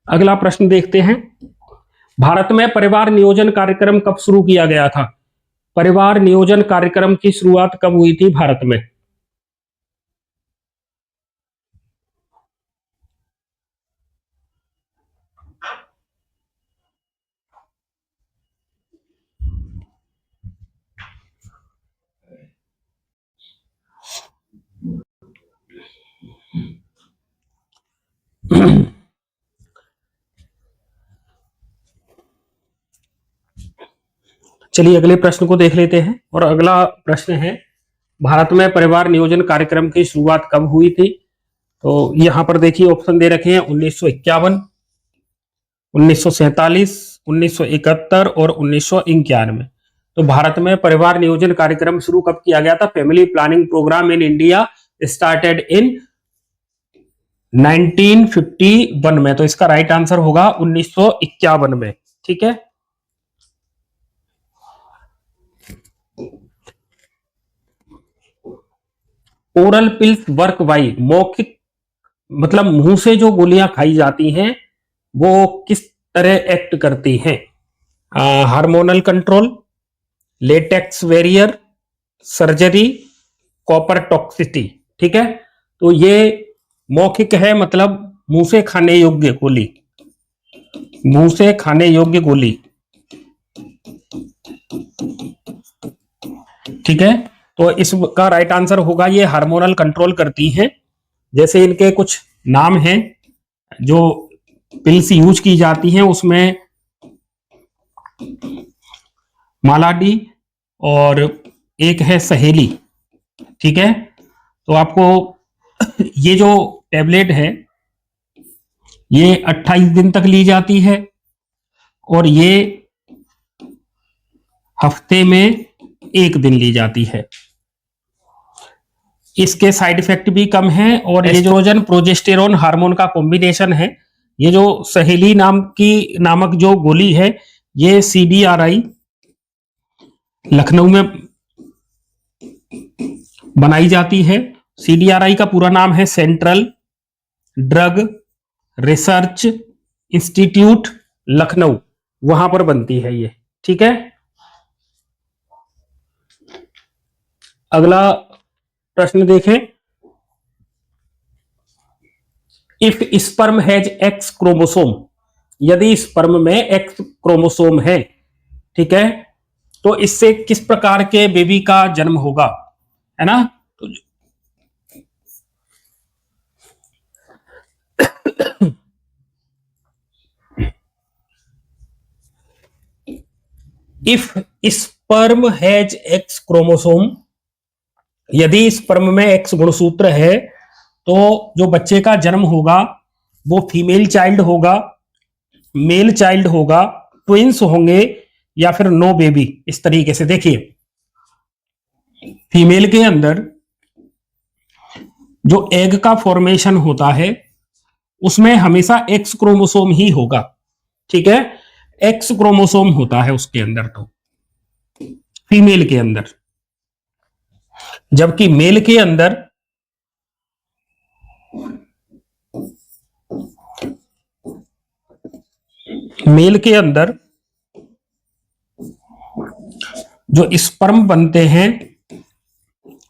अगला प्रश्न देखते हैं। भारत में परिवार नियोजन कार्यक्रम कब शुरू किया गया था? परिवार नियोजन कार्यक्रम की शुरुआत कब हुई थी भारत में? चलिए अगले प्रश्न को देख लेते हैं। और अगला प्रश्न है, भारत में परिवार नियोजन कार्यक्रम की शुरुआत कब हुई थी? तो यहां पर देखिए ऑप्शन दे रखे हैं 1951, 1947, 1971 और 1991। तो भारत में परिवार नियोजन कार्यक्रम शुरू कब किया गया था? Family planning programme in India started in 1951 में। तो इसका राइट आंसर होगा 1951 में। ठीक है, ओरल पिल्स वर्क बाई, मौखिक मतलब मुंह से जो गोलियां खाई जाती हैं वो किस तरह एक्ट करती हैं? Hormonal control, latex barrier, surgery, copper toxicity. ठीक है, तो ये मौखिक है, मतलब मुंह से खाने योग्य गोली, मुंह से खाने योग्य गोली। ठीक है, तो इसका राइट आंसर होगा ये हार्मोनल कंट्रोल करती हैं। जैसे इनके कुछ नाम हैं जो पिल्स यूज की जाती हैं, उसमें मालाडी और एक है सहेली। ठीक है, तो आपको ये जो टेबलेट है ये 28 दिन तक ली जाती है और ये हफ्ते में 1 दिन ली जाती है। इसके साइड इफेक्ट भी कम है और ये एस्ट्रोजन प्रोजेस्टेरोन हार्मोन का कॉम्बिनेशन है। ये जो सहेली नामक जो गोली है ये CDRI लखनऊ में बनाई जाती है। CDRI का पूरा नाम है central drug research institute Lucknow, वहां पर बनती है ये। ठीक है, अगला प्रश्न देखें। If sperm has X chromosome, यदि स्पर्म में X क्रोमोसोम है, ठीक है, तो इससे किस प्रकार के बेबी का जन्म होगा, है ना। तो if sperm has X chromosome, यदि स्पर्म में X गुणसूत्र है तो जो बच्चे का जन्म होगा वो फीमेल चाइल्ड होगा, मेल चाइल्ड होगा, ट्विंस होंगे या फिर नो बेबी। इस तरीके से देखिए, फीमेल के अंदर जो एग का फॉर्मेशन होता है उसमें हमेशा एक्स क्रोमोसोम ही होगा, ठीक है, एक्स क्रोमोसोम होता है उसके अंदर, तो फीमेल के अंदर, जबकि मेल के अंदर जो स्पर्म बनते हैं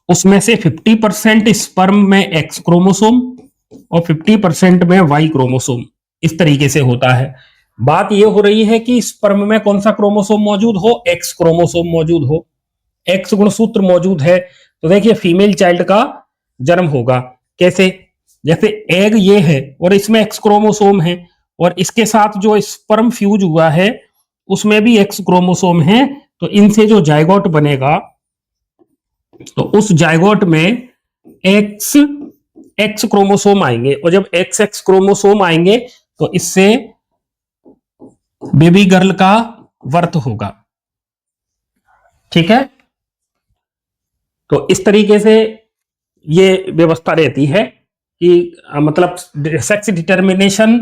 उसमें से 50% स्पर्म में एक्स क्रोमोसोम और 50% में वाई क्रोमोसोम, इस तरीके से होता है। बात यह हो रही है कि स्पर्म में कौन सा क्रोमोसोम मौजूद हो, एक्स क्रोमोसोम मौजूद हो, एक्स गुणसूत्र मौजूद है, तो देखिए फीमेल चाइल्ड का जन्म होगा। कैसे? जैसे एग ये है और इसमें एक्स क्रोमोसोम है और इसके साथ जो स्पर्म फ्यूज हुआ है उसमें भी एक्स क्रोमोसोम है, तो इनसे जो जायगोट बनेगा तो उस जायगोट में एक्स एक्स क्रोमोसोम आएंगे, और जब एक्स एक्स क्रोमोसोम आएंगे तो इससे बेबी गर्ल का बर्थ होगा, ठीक है। तो इस तरीके से ये व्यवस्था रहती है कि मतलब सेक्स डिटर्मिनेशन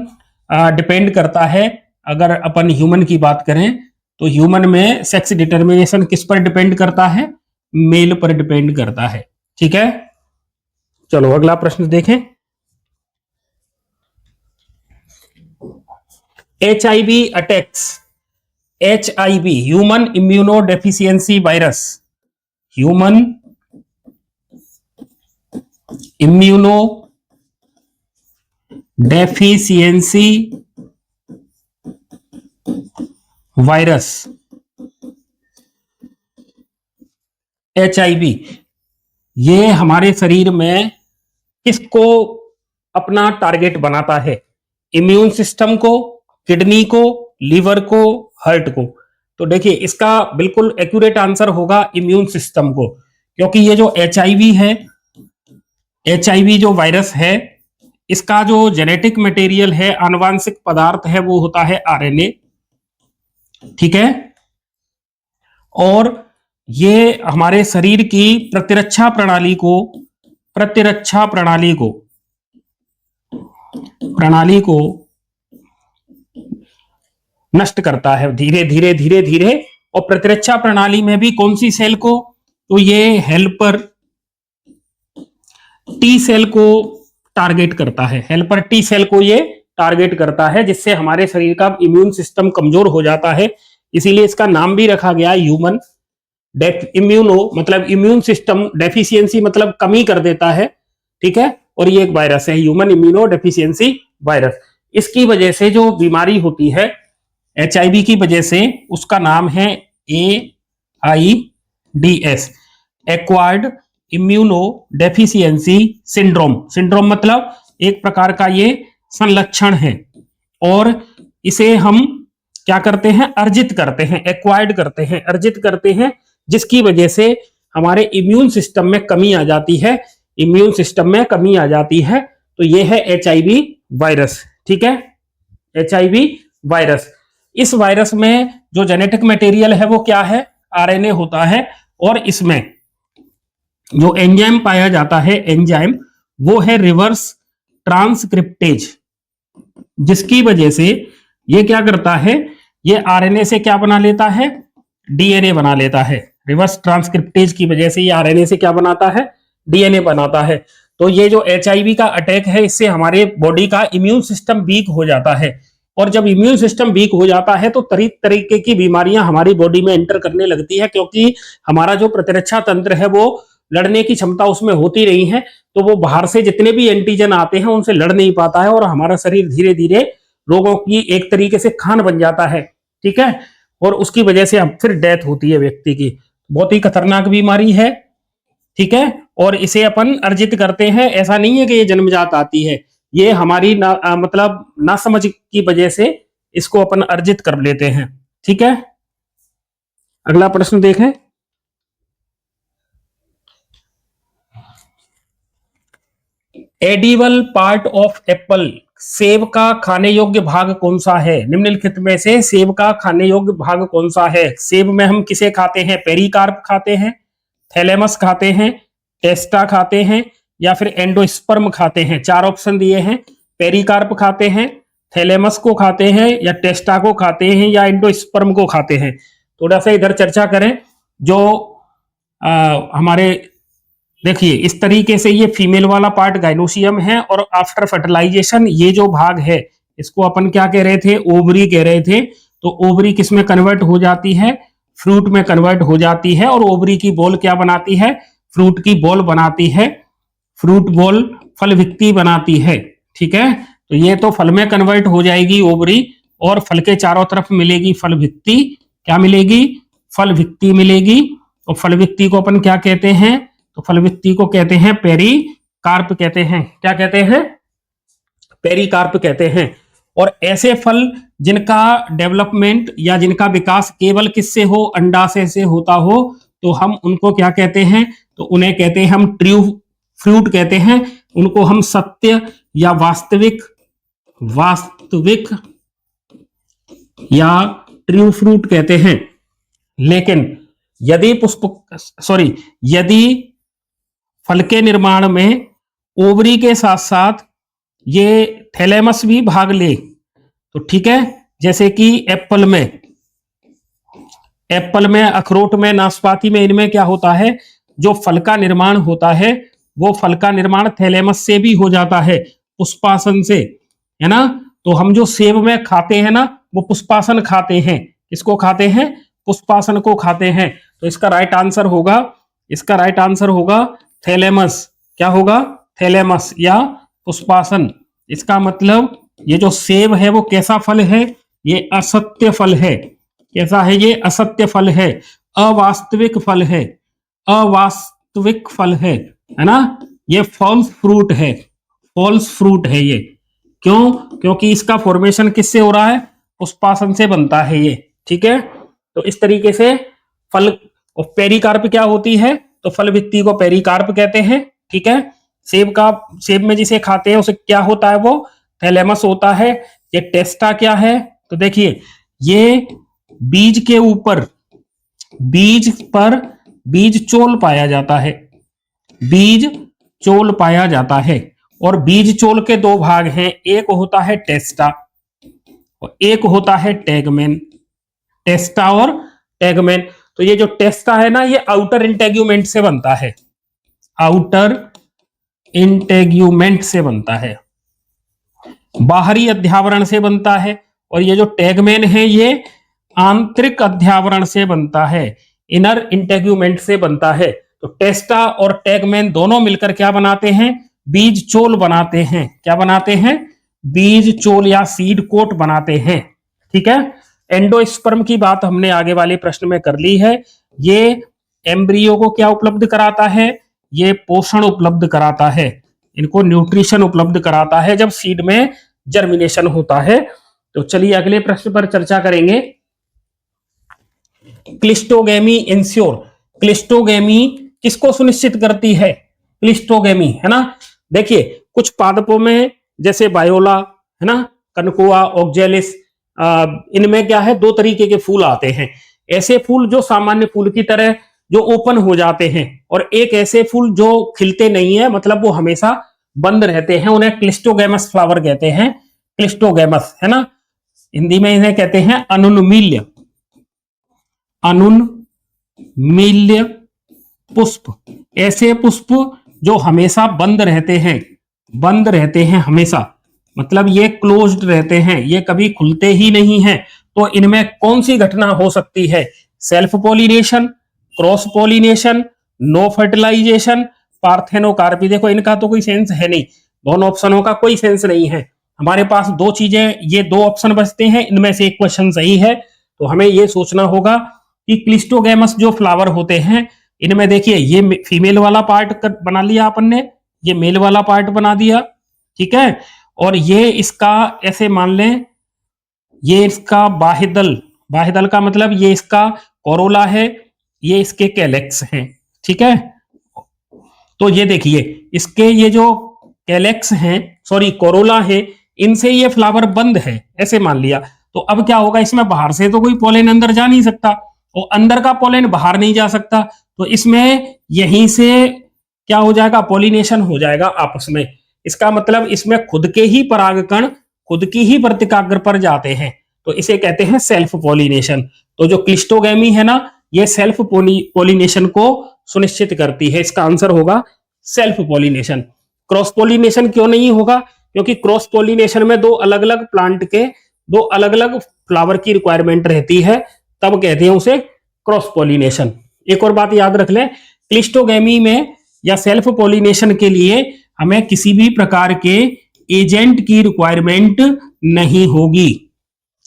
डिपेंड करता है। अगर अपन ह्यूमन की बात करें तो ह्यूमन में सेक्स डिटर्मिनेशन किस पर डिपेंड करता है? मेल पर डिपेंड करता है, ठीक है। चलो अगला प्रश्न देखें। HIV attacks, HIV human immuno deficiency virus, human immuno deficiency virus, HIV, ये हमारे शरीर में किसको अपना टारगेट बनाता है? इम्यून सिस्टम को, किडनी को, लीवर को, हार्ट को। तो देखिए इसका बिल्कुल एक्यूरेट आंसर होगा इम्यून सिस्टम को, क्योंकि ये जो HIV है, HIV जो वायरस है, इसका जो जेनेटिक मटेरियल है, आनुवांशिक पदार्थ है, वो होता है RNA, ठीक है। और ये हमारे शरीर की प्रतिरक्षा प्रणाली को नष्ट करता है धीरे धीरे। और प्रतिरक्षा प्रणाली में भी कौन सी सेल को? तो ये हेल्पर टी सेल को टारगेट करता है, हेल्पर टी सेल को ये टारगेट करता है, जिससे हमारे शरीर का इम्यून सिस्टम कमजोर हो जाता है। इसीलिए इसका नाम भी रखा गया ह्यूमन इम्यूनो, मतलब इम्यून सिस्टम डेफिशिएंसी मतलब कमी कर देता है, ठीक है। और ये एक वायरस है, ह्यूमन इम्यूनो डेफिशिएंसी वायरस। इसकी वजह से जो बीमारी होती है HIV की वजह से, उसका नाम है AIDS, acquired immuno deficiency syndrome. Syndrome मतलब एक प्रकार का ये संलक्षण है, और इसे हम क्या करते हैं? अर्जित करते हैं, एक्वायर्ड करते हैं, अर्जित करते हैं, जिसकी वजह से हमारे इम्यून सिस्टम में कमी आ जाती है, इम्यून सिस्टम में कमी आ जाती है। तो ये है HIV वायरस, ठीक है, HIV वायरस। इस वायरस में जो जेनेटिक मटेरियल है वो क्या है? RNA होता है, और इसमें जो एंजाइम पाया जाता है, एंजाइम वो है रिवर्स ट्रांसक्रिप्टेज, जिसकी वजह से ये क्या करता है? ये RNA से क्या बना लेता है? DNA बना लेता है। रिवर्स ट्रांसक्रिप्टेज की वजह से ये RNA से क्या बनाता है? DNA बनाता है। तो ये जो HIV का अटैक है, इससे हमारे बॉडी का इम्यून सिस्टम वीक हो जाता है, और जब इम्यून सिस्टम वीक हो जाता है तो तरीके की बीमारियां हमारी बॉडी में एंटर करने लगती है, क्योंकि हमारा जो प्रतिरक्षा तंत्र है वो लड़ने की क्षमता उसमें होती नहीं है, तो वो बाहर से जितने भी एंटीजन आते हैं उनसे लड़ नहीं पाता है, और हमारा शरीर धीरे धीरे रोगों की एक तरीके से खान बन जाता है, ठीक है। और उसकी वजह से अब फिर डेथ होती है व्यक्ति की। बहुत ही खतरनाक बीमारी है, ठीक है। और इसे अपन अर्जित करते हैं, ऐसा नहीं है कि ये जन्मजात आती है, ये हमारी मतलब नासमझ की वजह से इसको अपन अर्जित कर लेते हैं, ठीक है। अगला प्रश्न देखें। एडिबल पार्ट ऑफ एप्पल, सेब का खाने योग्य भाग कौन सा है? निम्नलिखित में से सेब का खाने योग्य भाग कौन सा है? सेब में हम किसे खाते हैं? पेरिकार्प खाते हैं, थैलेमस खाते हैं, टेस्टा खाते हैं, या फिर एंडोस्पर्म खाते हैं। चार ऑप्शन दिए हैं, पेरिकार्प खाते हैं, थैलेमस को खाते हैं, या टेस्टा को खाते हैं, या एंडोस्पर्म को खाते हैं। थोड़ा सा इधर चर्चा करें। जो हमारे देखिए इस तरीके से ये फीमेल वाला पार्ट गाइनोसियम है, और आफ्टर फर्टिलाइजेशन ये जो भाग है इसको अपन क्या कह रहे थे, ओवरी कह रहे थे। तो ओवरी किस में कन्वर्ट हो जाती है, फ्रूट में कन्वर्ट हो जाती है, और ओवरी की बॉल क्या बनाती है, फ्रूट की बॉल बनाती है, फ्रूट बॉल फल भित्ति बनाती है। ठीक है, तो ये तो फल में कन्वर्ट हो जाएगी ओवरी, और फल के चारों तरफ मिलेगी फल भित्ति। क्या मिलेगी, फल भित्ति मिलेगी। और फल भित्ति को अपन क्या कहते हैं, तो फल भित्ति को कहते हैं पेरिकार्प कहते हैं। क्या कहते हैं, पेरिकार्प कहते हैं। और ऐसे फल जिनका डेवलपमेंट या जिनका विकास केवल किससे हो, अंडाशय से होता हो, तो हम उनको क्या कहते हैं, तो उन्हें कहते हैं हम ट्रू फ्रूट कहते हैं। उनको हम सत्य या वास्तविक या ट्रू फ्रूट कहते हैं। लेकिन यदि फल के निर्माण में ओवरी के साथ साथ ये थैलेमस भी भाग ले, तो ठीक है, जैसे कि एप्पल में, अखरोट में, नाशपाती में, इनमें क्या होता है, जो फल का निर्माण होता है वो फल का निर्माण थैलेमस से भी हो जाता है, पुष्पासन से, है ना। तो हम जो सेब में खाते हैं ना, वो पुष्पासन खाते हैं। किसको खाते हैं, पुष्पासन को खाते हैं। तो इसका राइट आंसर होगा थैलेमस। क्या होगा, थैलेमस या पुष्पासन। इसका मतलब ये जो सेब है वो कैसा फल है, ये असत्य फल है। कैसा है, ये असत्य फल है, अवास्तविक फल है ना। ये फॉल्स फ्रूट है ये। क्यों, क्योंकि इसका फॉर्मेशन किससे हो रहा है, पुष्पासन से बनता है ये। ठीक है, तो इस तरीके से फल और पेरिकार्प क्या होती है, तो फल भित्ति को पेरिकार्प कहते हैं। ठीक है, सेब में जिसे खाते हैं उसे क्या होता है, वो थैलेमस होता है। ये टेस्टा क्या है, तो देखिए ये बीज के ऊपर बीज चोल पाया जाता है। और बीज चोल के दो भाग हैं, एक होता है टेस्टा और एक होता है टैगमेन। टेस्टा और टैगमेन। तो ये जो टेस्टा है ना, ये आउटर इंटेग्यूमेंट से बनता है, बाहरी अध्यावरण से बनता है। और ये जो टैगमेन है ये आंतरिक अध्यावरण से बनता है, इनर इंटेग्यूमेंट से बनता है। तो टेस्टा और टैगमेन दोनों मिलकर क्या बनाते हैं, बीज चोल बनाते हैं। क्या बनाते हैं, बीज चोल या सीड कोट बनाते हैं। ठीक है, एंडोस्पर्म की बात हमने आगे वाले प्रश्न में कर ली है। ये एम्ब्रियो को क्या उपलब्ध कराता है, ये पोषण उपलब्ध कराता है, इनको न्यूट्रिशन उपलब्ध कराता है जब सीड में जर्मिनेशन होता है। तो चलिए अगले प्रश्न पर चर्चा करेंगे। क्लिस्टोगेमी इंश्योर, क्लिस्टोगेमी किसको सुनिश्चित करती है, क्लिस्टोगेमी, है ना। देखिए कुछ पादपों में जैसे बायोला, है ना, कनकोआ, ऑक्जेलिस, इनमें क्या है, दो तरीके के फूल आते हैं। ऐसे फूल जो सामान्य फूल की तरह जो ओपन हो जाते हैं, और एक ऐसे फूल जो खिलते नहीं है, मतलब वो हमेशा बंद रहते हैं, उन्हें क्लिस्टोगेमस फ्लावर कहते हैं। क्लिस्टोगेमस, है ना, हिंदी में इन्हें कहते हैं अनुन्मील्य पुष्प। ऐसे पुष्प जो हमेशा बंद रहते हैं हमेशा, मतलब ये क्लोज्ड रहते हैं, ये कभी खुलते ही नहीं हैं। तो इनमें कौन सी घटना हो सकती है, self pollination, cross pollination, no fertilisation, parthenocarpy. देखो इनका तो कोई सेंस है नहीं, दोनों ऑप्शनों का कोई सेंस नहीं है। हमारे पास दो चीजें, ये दो ऑप्शन बचते हैं, इनमें से एक क्वेश्चन सही है। तो हमें ये सोचना होगा कि क्लिस्टोगेमस जो फ्लावर होते हैं, इनमें देखिए ये फीमेल वाला पार्ट बना लिया अपन ने, ये मेल वाला पार्ट बना दिया। ठीक है, और ये इसका ऐसे मान लें, ये इसका बाह्यदल का मतलब ये इसका कोरोला है, ये इसके कैलेक्स हैं। ठीक है, तो ये देखिए इसके ये जो कैलेक्स हैं, सॉरी कोरोला है, इनसे ये फ्लावर बंद है, ऐसे मान लिया। तो अब क्या होगा, इसमें बाहर से तो कोई पोलेन अंदर जा नहीं सकता, और अंदर का पोलेन बाहर नहीं जा सकता, तो इसमें यहीं से क्या हो जाएगा, पॉलिनेशन हो जाएगा आपस में। इसका मतलब इसमें खुद के ही परागकण खुद की ही वर्तिकाग्र पर जाते हैं, तो इसे कहते हैं सेल्फ पॉलिनेशन। तो जो क्लिस्टोगैमी है ना, ये सेल्फ पॉलिनेशन को सुनिश्चित करती है। इसका आंसर होगा सेल्फ पॉलिनेशन। क्रॉस पॉलिनेशन क्यों नहीं होगा, क्योंकि क्रॉस पॉलिनेशन में दो अलग अलग प्लांट के दो अलग अलग फ्लावर की रिक्वायरमेंट रहती है, तब कहते हैं उसे क्रॉस पॉलिनेशन। एक और बात याद रख लें, क्लिस्टोगैमी में या सेल्फ पॉलिनेशन के लिए हमें किसी भी प्रकार के एजेंट की रिक्वायरमेंट नहीं होगी।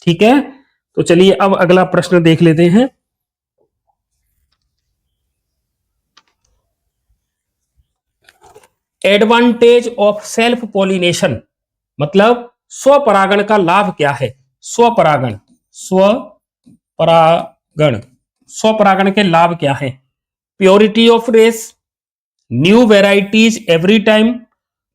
ठीक है, तो चलिए अब अगला प्रश्न देख लेते हैं। एडवांटेज ऑफ सेल्फ पॉलिनेशन, मतलब स्वपरागण का लाभ क्या है। स्वपरागण स्वपरागण स्वपरागण के लाभ क्या है। Purity of race, new varieties every time,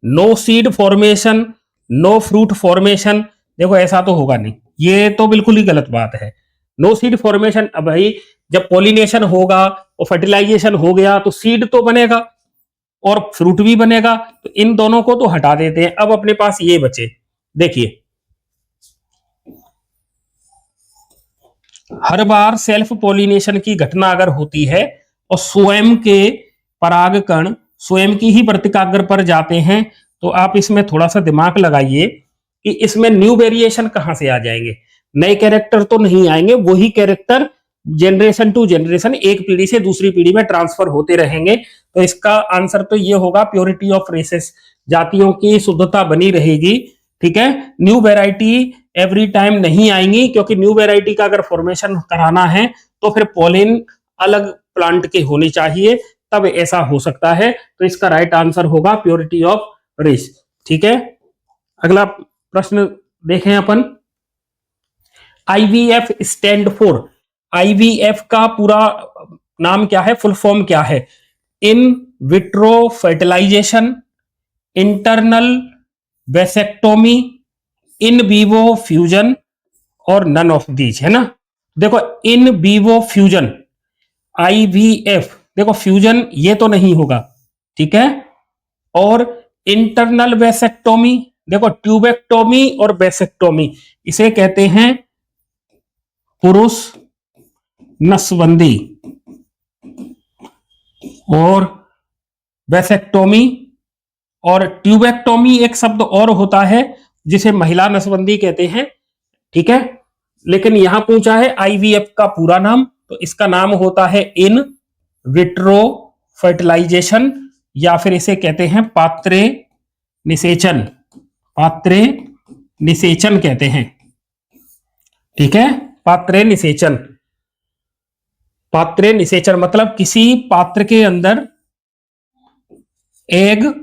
no seed formation, no fruit formation. देखो ऐसा तो होगा नहीं, ये तो बिल्कुल ही गलत बात है। नो सीड फॉर्मेशन, अब भाई जब पॉलिनेशन होगा और फर्टिलाइजेशन हो गया तो सीड तो बनेगा और फ्रूट भी बनेगा, तो इन दोनों को तो हटा देते हैं। अब अपने पास ये बचे, देखिए हर बार सेल्फ पॉलिनेशन की घटना अगर होती है और स्वयं के परागकण स्वयं की ही वर्तिकाग्र पर जाते हैं, तो आप इसमें थोड़ा सा दिमाग लगाइए कि इसमें न्यू वेरिएशन कहां से आ जाएंगे। नए कैरेक्टर तो नहीं आएंगे, वही कैरेक्टर जनरेशन टू जनरेशन एक पीढ़ी से दूसरी पीढ़ी में ट्रांसफर होते रहेंगे। तो इसका आंसर तो ये होगा प्योरिटी ऑफ रेसेस, जातियों की शुद्धता बनी रहेगी। ठीक है, न्यू वेराइटी एवरी टाइम नहीं आएंगी, क्योंकि न्यू वेराइटी का अगर फॉर्मेशन कराना है तो फिर पोलिन अलग प्लांट के होने चाहिए, तब ऐसा हो सकता है। तो इसका राइट आंसर होगा प्योरिटी ऑफ रेस। ठीक है, अगला प्रश्न देखें अपन। आईवीएफ स्टैंड फॉर, आईवीएफ का पूरा नाम क्या है, फुल फॉर्म क्या है। In vitro fertilisation, internal vasectomy, in vivo fusion और नन ऑफ दीज, है ना। देखो इन विवो फ्यूजन, आईवीएफ, देखो फ्यूजन ये तो नहीं होगा, ठीक है। और इंटरनल वेसेक्टोमी, देखो ट्यूबेक्टोमी और वेसेक्टोमी, इसे कहते हैं पुरुष नसबंदी। और वेसेक्टोमी और ट्यूबेक्टोमी एक शब्द और होता है जिसे महिला नसबंदी कहते हैं, ठीक है। लेकिन यहां पूछा है आईवीएफ का पूरा नाम, तो इसका नाम होता है इन विट्रो फर्टिलाइजेशन, या फिर इसे कहते हैं पात्रे निषेचन, पात्रे निषेचन कहते हैं, ठीक है। पात्रे निषेचन, पात्रे निषेचन मतलब किसी पात्र के अंदर एग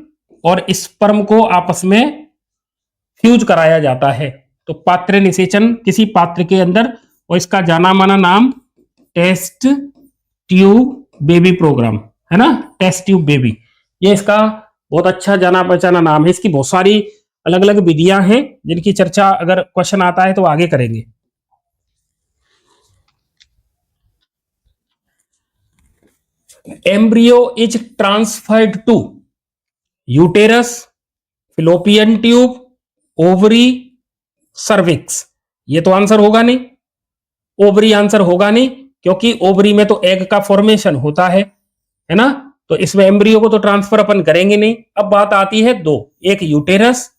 और स्पर्म को आपस में फ्यूज कराया जाता है, तो पात्र निषेचन किसी पात्र के अंदर। और इसका जाना माना नाम टेस्ट ट्यूब बेबी प्रोग्राम, है ना, टेस्ट ट्यूब बेबी, ये इसका बहुत अच्छा जाना पहचाना नाम है। इसकी बहुत सारी अलग अलग विधियां हैं जिनकी चर्चा अगर क्वेश्चन आता है तो आगे करेंगे। Embryo is transferred to uterus, fallopian tube, ovary, cervix. ये तो आंसर होगा नहीं, ओवरी आंसर होगा नहीं, क्योंकि ओवरी में तो एग का फॉर्मेशन होता है ना, तो इसमें एम्ब्रियो को तो ट्रांसफर अपन करेंगे नहीं। अब बात आती है दो, एक यूटेरस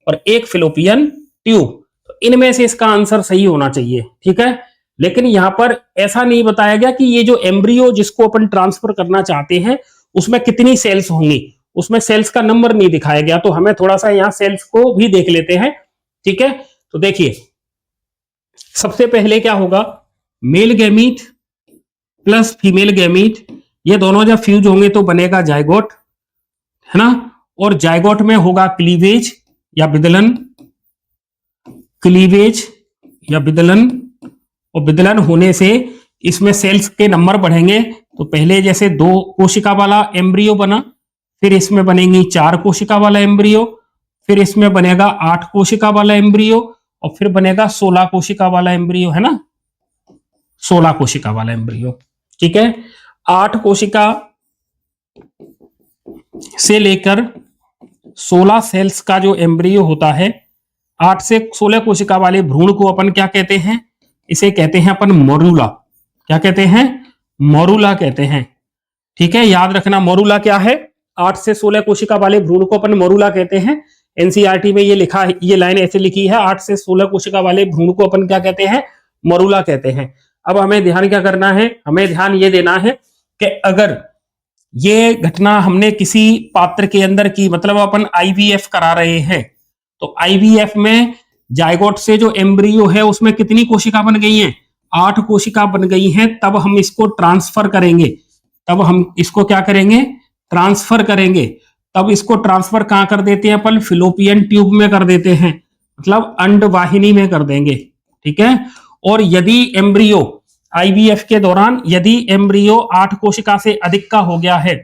और एक फिलोपियन ट्यूब, तो इनमें से इसका आंसर सही होना चाहिए, ठीक है। लेकिन यहां पर ऐसा नहीं बताया गया कि ये जो एम्ब्रियो जिसको अपन ट्रांसफर करना चाहते हैं उसमें कितनी सेल्स होंगी, उसमें सेल्स का नंबर नहीं दिखाया गया, तो हमें थोड़ा सा यहां सेल्स को भी देख लेते हैं, ठीक है। तो देखिए सबसे पहले क्या होगा, male gamete plus female gamete, ये दोनों जब फ्यूज होंगे तो बनेगा जायगोट, है ना। और जायगोट में होगा क्लीवेज या विदलन, क्लीवेज या विदलन, और विदलन होने से इसमें सेल्स के नंबर बढ़ेंगे। तो पहले जैसे 2 कोशिका वाला एम्ब्रियो बना, फिर इसमें बनेगी 4 कोशिका वाला एम्ब्रियो, फिर इसमें बनेगा 8 कोशिका वाला एम्ब्रियो, और फिर बनेगा 16 कोशिका वाला एम्ब्रियो, है ना, 16 कोशिका वाला एम्ब्रियो, ठीक है। 8 कोशिका से लेकर 16 सेल्स का जो एम्ब्रियो होता है, 8 से 16 कोशिका वाले भ्रूण को अपन क्या कहते हैं? इसे कहते हैं अपन मोरूला। क्या कहते हैं? मोरूला कहते हैं। ठीक है, याद रखना मोरूला क्या है? 8 से 16 कोशिका वाले भ्रूण को अपन मोरूला कहते हैं। एनसीईआरटी में ये लिखा है, ये लाइन ऐसे लिखी है, 8 से 16 कोशिका वाले भ्रूण को अपन क्या कहते हैं? मोरूला कहते हैं। अब हमें ध्यान क्या करना है? हमें ध्यान ये देना है कि अगर ये घटना हमने किसी पात्र के अंदर की, मतलब अपन आईवीएफ करा रहे हैं, तो आईवीएफ में जायगोट से जो एम्ब्रियो है उसमें कितनी कोशिका बन गई हैं? 8 कोशिका बन गई हैं। तब हम इसको ट्रांसफर करेंगे, तब हम इसको क्या करेंगे? ट्रांसफर करेंगे। तब इसको ट्रांसफर कहां कर देते हैं अपन? फिलोपियन ट्यूब में कर देते हैं, मतलब अंडवाहिनी में कर देंगे। ठीक है, और यदि एम्ब्रियो आईवीएफ के दौरान यदि एम्ब्रियो 8 कोशिका से अधिक का हो गया है,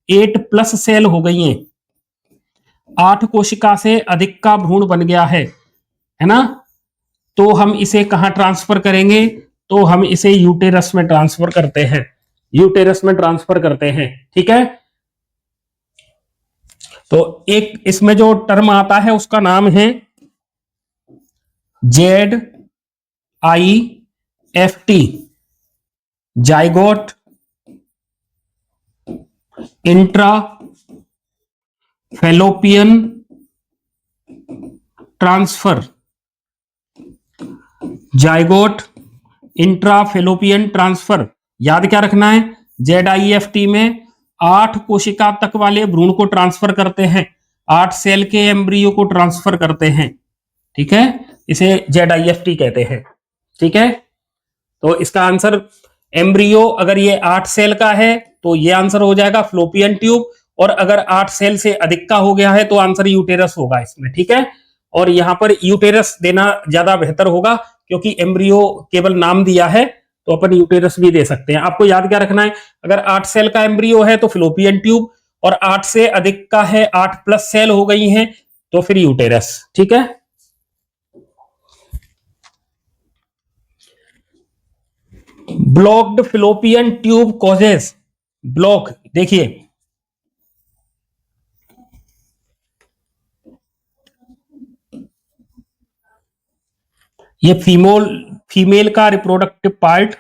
8+ सेल हो गई हैं, 8 कोशिका से अधिक का भ्रूण बन गया है ना, तो हम इसे कहां ट्रांसफर करेंगे? तो हम इसे यूटेरस में ट्रांसफर करते हैं, यूटेरस में ट्रांसफर करते हैं। ठीक है, तो एक इसमें जो टर्म आता है उसका नाम है ZIFT, zygote intra fallopian transfer. Zygote intra fallopian transfer, याद क्या रखना है? ZIFT में 8 कोशिका तक वाले भ्रूण को ट्रांसफर करते हैं, 8 सेल के एम्ब्रियो को ट्रांसफर करते हैं। ठीक है, इसे ZIFT कहते हैं। ठीक है, तो इसका आंसर एम्ब्रियो अगर ये 8 सेल का है तो ये आंसर हो जाएगा फ्लोपियन ट्यूब, और अगर 8 सेल से अधिक का हो गया है तो आंसर यूटेरस होगा इसमें। ठीक है, और यहां पर यूटेरस देना ज्यादा बेहतर होगा क्योंकि एम्ब्रियो केवल नाम दिया है, तो अपन यूटेरस भी दे सकते हैं। आपको याद क्या रखना है? अगर 8 सेल का एम्ब्रियो है तो फ्लोपियन ट्यूब, और 8 से अधिक का है, 8+ सेल हो गई हैं, तो फिर यूटेरस। ठीक है, blocked fallopian tube causes, block देखिए ये फीमेल का रिप्रोडक्टिव पार्ट,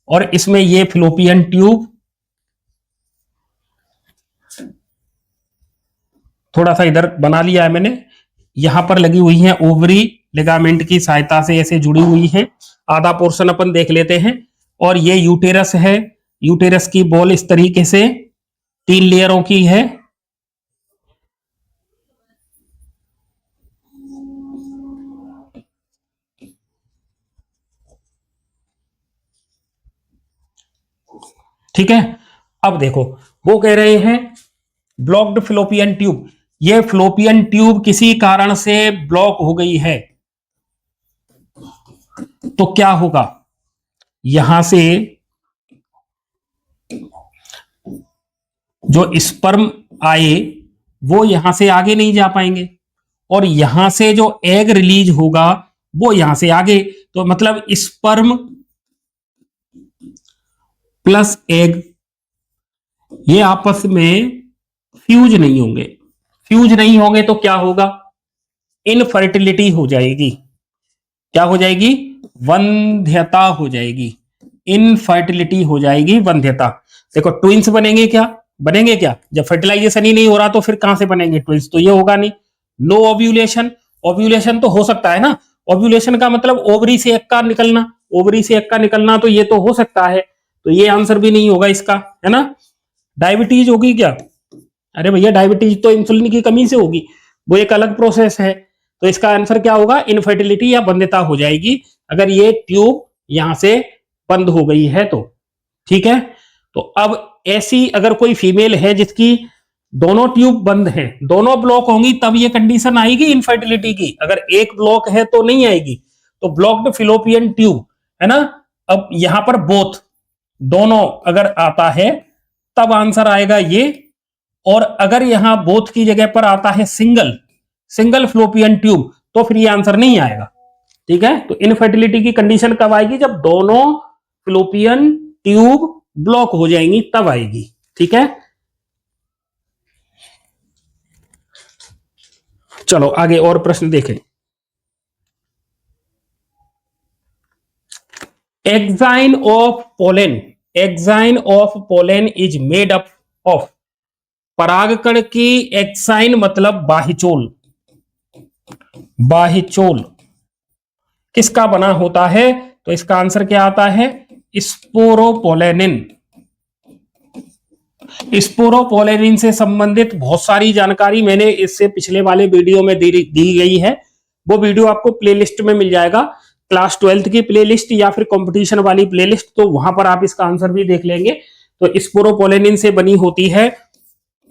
और इसमें ये फिलोपियन ट्यूब, थोड़ा सा इधर बना लिया है मैंने, यहां पर लगी हुई है ओवरी, लिगामेंट की सहायता से ऐसे जुड़ी हुई है। आधा पोर्शन अपन देख लेते हैं, और ये यूटेरस है। यूटेरस की बॉल इस तरीके से 3 लेयरों की है। ठीक है, अब देखो वो कह रहे हैं ब्लॉक्ड फिलोपियन ट्यूब, ये फिलोपियन ट्यूब किसी कारण से ब्लॉक हो गई है, तो क्या होगा? यहां से जो स्पर्म आए वो यहां से आगे नहीं जा पाएंगे, और यहां से जो एग रिलीज होगा वो यहां से आगे, तो मतलब स्पर्म प्लस एग ये आपस में फ्यूज नहीं होंगे। फ्यूज नहीं होंगे तो क्या होगा? इनफर्टिलिटी हो जाएगी। क्या हो जाएगी? वंध्यता हो जाएगी, इनफर्टिलिटी हो जाएगी, वंध्यता। देखो ट्विंस बनेंगे क्या? बनेंगे क्या? जब फर्टिलाइजेशन ही नहीं हो रहा तो फिर कहां से बनेंगे ट्विंस? तो ये होगा नहीं। नो ओव्यूलेशन, ओव्यूलेशन तो हो सकता है ना, ओव्यूलेशन का मतलब ओवरी से एग का निकलना, ओवरी से एग का निकलना, तो ये तो हो सकता है, तो ये आंसर भी नहीं होगा इसका, है ना। डायबिटीज होगी क्या? अरे भैया डायबिटीज तो इंसुलिन की कमी से होगी, वो एक अलग प्रोसेस है। तो इसका आंसर क्या होगा? इनफर्टिलिटी या वंध्यता हो जाएगी अगर ये ट्यूब यहां से बंद हो गई है तो। ठीक है, तो अब ऐसी अगर कोई फीमेल है जिसकी दोनों ट्यूब बंद हैं, दोनों ब्लॉक होंगी, तब ये कंडीशन आएगी इनफर्टिलिटी की। अगर एक ब्लॉक है तो नहीं आएगी। तो ब्लॉक्ड फिलोपियन ट्यूब, है ना। अब यहां पर बोथ, दोनों अगर आता है तब आंसर आएगा ये, और अगर यहां बोथ की जगह पर आता है सिंगल, सिंगल फ्लोपियन ट्यूब, तो फिर ये आंसर नहीं आएगा। ठीक है, तो इनफर्टिलिटी की कंडीशन कब आएगी? जब दोनों फ्लोपियन ट्यूब ब्लॉक हो जाएंगी तब आएगी। ठीक है, चलो आगे और प्रश्न देखें। Exine of pollen is made up of. परागकण की एक्साइन मतलब बाह्यचोल, बाह्यचोल किसका बना होता है? तो इसका आंसर क्या आता है? स्पोरोपोलेनिन। स्पोरोपोलेनिन से संबंधित बहुत सारी जानकारी मैंने इससे पिछले वाले वीडियो में दी गई है। वो वीडियो आपको प्लेलिस्ट में मिल जाएगा, क्लास 12th की प्लेलिस्ट या फिर कंपटीशन वाली प्लेलिस्ट, तो वहां पर आप इसका आंसर भी देख लेंगे। तो स्पोरोपोलेनिन से बनी होती है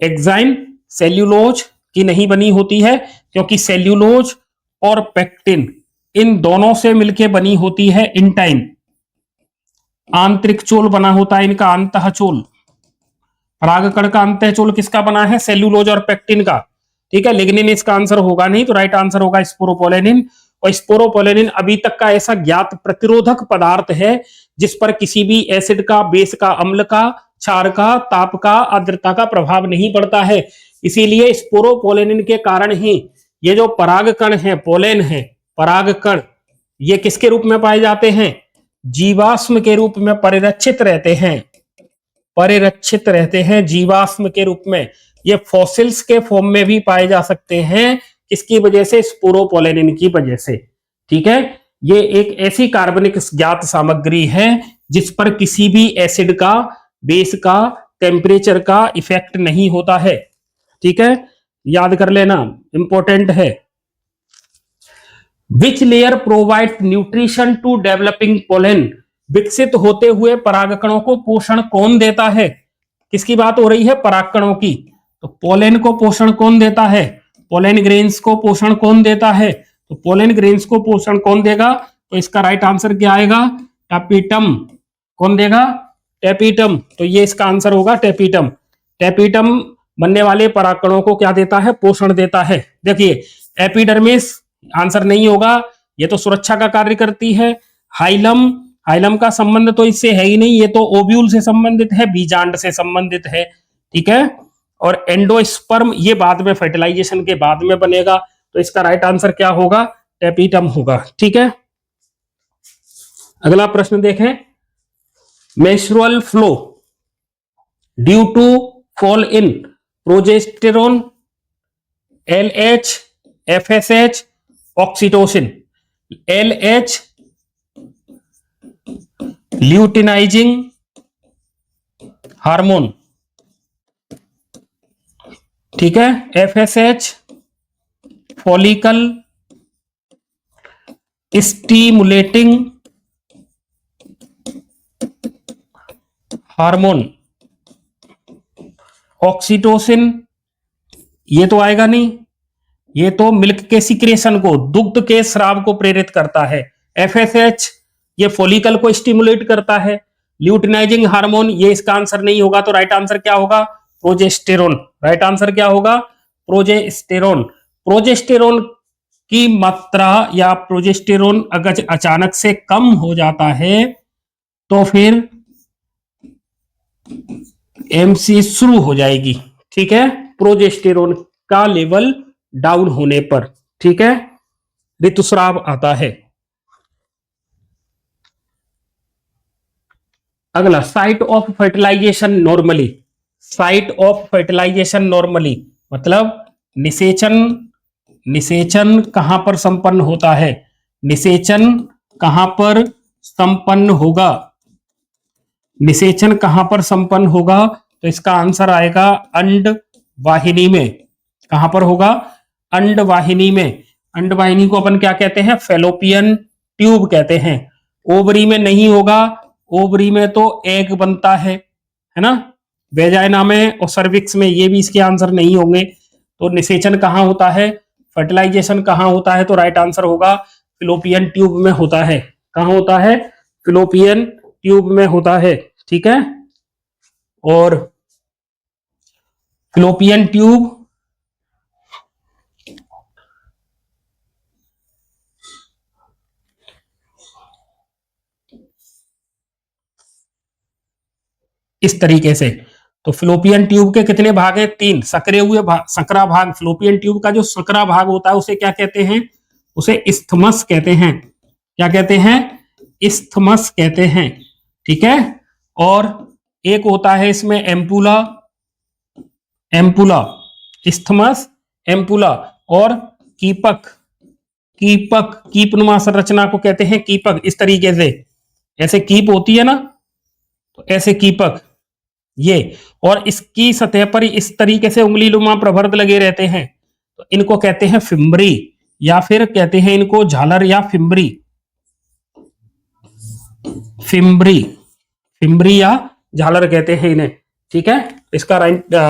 एक्साइन, सेल्यूलोज की नहीं बनी होती है, क्योंकि सेल्यूलोज और पेक्टिन इन दोनों से मिलकर बनी होती है इंटाइन। आंतरिक चोल बना होता है इनका, अंतःचोल। परागकण का अंतःचोल किसका बना है? सेल्यूलोज और पेक्टिन का। ठीक है, लिग्निन इसका आंसर होगा नहीं, तो राइट आंसर होगा स्पोरोपोलेनिन। और स्पोरोपोलेनिन अभी तक का ऐसा ज्ञात प्रतिरोधक पदार्थ है जिस पर किसी भी एसिड का, बेस का, अम्ल का, क्षार का, ताप का, आर्द्रता का प्रभाव नहीं पड़ता है। इसीलिए स्पोरोपोलेनिन के कारण ही ये जो परागकण है, पोलेन है, परागकण, ये किसके रूप में पाए जाते हैं? जीवाश्म के रूप में परिरक्षित रहते हैं, परिरक्षित रहते हैं जीवाश्म के रूप में। ये फॉसिल्स के फॉर्म में भी पाए जा सकते हैं, किसकी वजह से? स्पोरोपोलेनिन की वजह से। ठीक है, ये एक ऐसी कार्बनिक ज्ञात सामग्री है जिस पर किसी भी एसिड का, बेस का, टेम्परेचर का इफेक्ट नहीं होता है। ठीक है, याद कर लेना, इंपॉर्टेंट है। Which layer provide nutrition to developing pollen. विकसित होते हुए परागकणों को पोषण कौन देता है? किसकी बात हो रही है? परागकणों की। तो पोलेन को पोषण कौन देता है? पोलेन ग्रेन्स को पोषण कौन देता है? तो पोलेन ग्रेन्स को पोषण कौन देगा? तो इसका राइट आंसर क्या आएगा? टेपिटम। कौन देगा? टेपिटम। तो ये इसका आंसर होगा टेपिटम। टेपिटम बनने वाले परागकणों को क्या देता है? पोषण देता है। देखिए, एपिडर्मिस आंसर नहीं होगा, ये तो सुरक्षा का कार्य करती है। हाइलम, हाइलम का संबंध तो इससे है ही नहीं, ये तो ओव्यूल से संबंधित है, बीजांड से संबंधित है। ठीक है, और एंडोस्पर्म ये बाद में, फर्टिलाइजेशन के बाद में बनेगा। तो इसका राइट आंसर क्या होगा? टेपिटम होगा। ठीक है, अगला प्रश्न देखें। Menstrual flow due to fall in progesterone, LH, FSH, oxytocin. LH luteinising hormone, ठीक है। FSH follicle stimulating hormone. Oxytocin ये तो आएगा नहीं, ये तो मिल्क के सिक्रेशन को, दुग्ध के स्राव को प्रेरित करता है। एफएसएच ये फॉलिकल को स्टिमुलेट करता है। ल्यूटिनाइजिंग हार्मोन ये इसका आंसर नहीं होगा, तो राइट आंसर क्या होगा? प्रोजेस्टेरोन। राइट आंसर क्या होगा? प्रोजेस्टेरोन। प्रोजेस्टेरोन की मात्रा या प्रोजेस्टेरोन अगर अचानक से कम हो जाता है तो फिर एमसी शुरू हो जाएगी। ठीक है, प्रोजेस्टेरोन का लेवल डाउन होने पर, ठीक है, ऋतुस्राव आता है। अगला, site of fertilisation normally. Site of fertilisation normally मतलब निषेचन, निषेचन कहां पर संपन्न होता है? निषेचन कहां पर संपन्न होगा? निषेचन कहां पर संपन्न होगा? तो इसका आंसर आएगा अंड वाहिनी में। कहां पर होगा? अंड वाहिनी में। अंड वाहिनी को अपन क्या कहते हैं? फेलोपियन ट्यूब कहते हैं। ओवरी में नहीं होगा, ओवरी में तो एग बनता है ना, वेजाइना में और सर्विक्स में, ये भी इसके आंसर नहीं होंगे। तो निषेचन कहां होता है? फर्टिलाइजेशन कहां होता है? तो राइट आंसर होगा फिलोपियन ट्यूब में होता है। कहां होता है? फिलोपियन ट्यूब में होता है। ठीक है, और फिलोपियन ट्यूब इस तरीके से, तो फ्लोपियन ट्यूब के कितने भाग हैं? 3। सकरे हुए सकरा भाग, फ्लोपियन ट्यूब का जो सकरा भाग होता है उसे क्या कहते हैं? उसे इस्थमस कहते हैं। क्या कहते हैं? इस्थमस कहते हैं। ठीक है। और एक होता है इसमें एम्पुला, एम्पुला, इस्थमस, एम्पुला। और कीपक, कीपक, कीपनुमा संरचना को कहते हैं कीपक। इस तरीके से, ऐसे कीप होती है ना, तो ऐसे कीपक ये, और इसकी सतह पर इस तरीके से उंगलीनुमा प्रवर्ध लगे रहते हैं, तो इनको कहते हैं फिम्बरी, या फिर कहते हैं इनको झालर या फिम्बरी, फिम्बरी, फिम्बरी या झालर कहते हैं इन्हें। ठीक है। इसका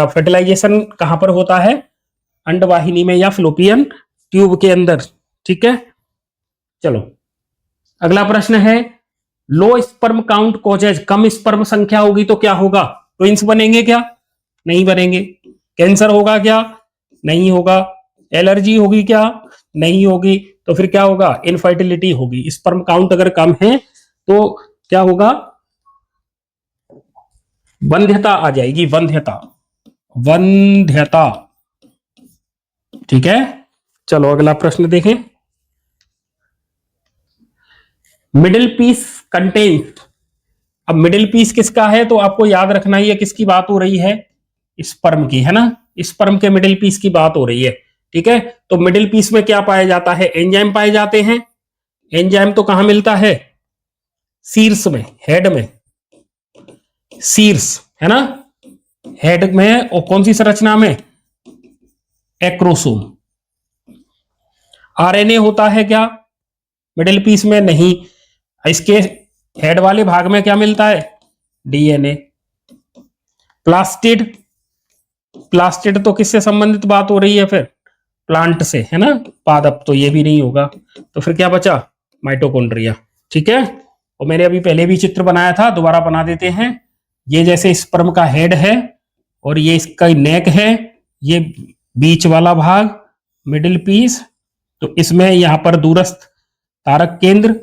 फर्टिलाइजेशन कहां पर होता है? अंडवाहिनी में या फ्लोपियन ट्यूब के अंदर। ठीक है। चलो अगला प्रश्न है, लो स्पर्म काउंट कॉजेज, कम स्पर्म संख्या होगी तो क्या होगा? ट्विंस बनेंगे क्या? नहीं बनेंगे। कैंसर होगा क्या? नहीं होगा। एलर्जी होगी क्या? नहीं होगी। तो फिर क्या होगा? इनफर्टिलिटी होगी। स्पर्म काउंट अगर कम है तो क्या होगा? वंध्यता आ जाएगी, वंध्यता, वंध्यता। ठीक है। चलो अगला प्रश्न देखें, मिडिल पीस कंटेंट। अब मिडिल पीस किसका है? तो आपको याद रखना ही है किसकी बात हो रही है? स्पर्म की, है ना। स्पर्म के मिडिल पीस की बात हो रही है। ठीक है। तो मिडिल पीस में क्या पाया जाता है? एंजाइम पाए जाते हैं। एंजाइम तो कहां मिलता है? शीर्ष में, हेड में, शीर्ष, है ना, हेड में। और कौन सी संरचना में? एक्रोसोम। आरएनए होता है क्या मिडिल पीस में? नहीं। इसके हेड वाले भाग में क्या मिलता है? डीएनए। प्लास्टिड, प्लास्टिड तो किससे संबंधित बात हो रही है फिर? प्लांट से, है ना। पादप तो ये भी नहीं होगा। तो फिर क्या बचा? माइटोकॉन्ड्रिया। ठीक है। और मैंने अभी पहले भी चित्र बनाया था, दोबारा बना देते हैं। ये जैसे स्पर्म का हेड है और ये इसका नेक है, ये बीच वाला भाग मिडिल पीस, तो इसमें यहां पर दूरस्थ तारक केंद्र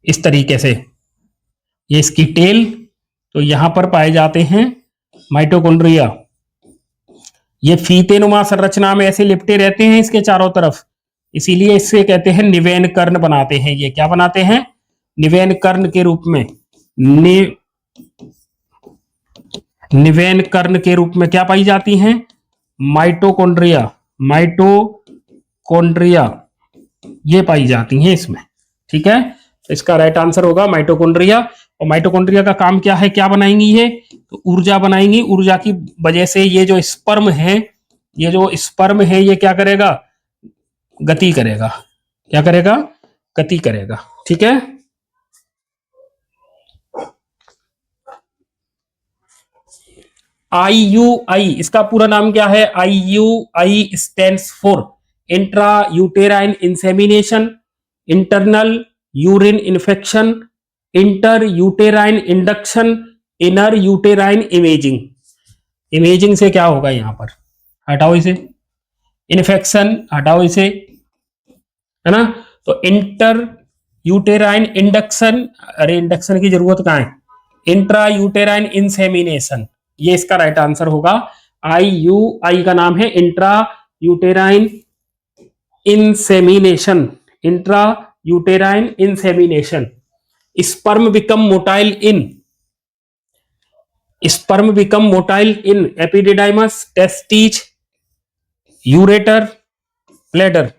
इस तरीके से, ये इसकी टेल, तो यहां पर पाए जाते हैं माइटोकॉन्ड्रिया। ये फीतेनुमा संरचना में ऐसे लिपटे रहते हैं इसके चारों तरफ, इसीलिए इससे कहते हैं निवेन कर्ण बनाते हैं। ये क्या बनाते हैं? निवेन कर्ण के रूप में। निवेन कर्ण के रूप में क्या पाई जाती हैं? माइटोकॉन्ड्रिया, माइटोकॉन्ड्रिया ये पाई जाती हैं इसमें। ठीक है। इसका राइट आंसर होगा माइटोकॉन्ड्रिया। और माइटोकॉन्ड्रिया का काम क्या है? क्या बनाएंगी ये? तो ऊर्जा बनाएंगी। ऊर्जा की वजह से ये जो स्पर्म है, ये जो स्पर्म है ये क्या करेगा? गति करेगा। क्या करेगा? गति करेगा। ठीक है। IUI, इसका पूरा नाम क्या है? IUI stands for intra uterine insemination, internal urine infection, inter uterine induction, inner uterine imaging. Imaging से क्या होगा यहां पर? हटाओ इसे। इन्फेक्शन हटाओ इसे, है ना। तो इंटर यूटेराइन इंडक्शन, अरे इंडक्शन की जरूरत कहां है? इंट्रा यूटेराइन इंसेमिनेशन, ये इसका राइट आंसर होगा। IUI का नाम है intra uterine insemination, intra uterine insemination. Sperm become motile in, sperm become motile in epididymis, testis, ureter, bladder.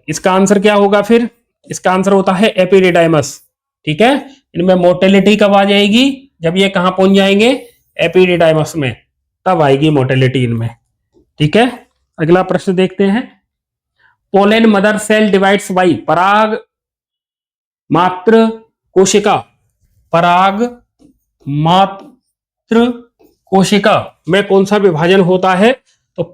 इसका आंसर क्या होगा फिर? इसका आंसर होता है एपिडिडाइमस। ठीक है। इनमें मोर्टेलिटी कब आ जाएगी? जब ये कहां पहुंच जाएंगे? एपिडिडाइमस में, तब आएगी मोर्टेलिटी इनमें। ठीक है। अगला प्रश्न देखते हैं, pollen mother cell divides by, पराग मात्र कोशिका, पराग मात्र कोशिका में कौन सा विभाजन होता है? तो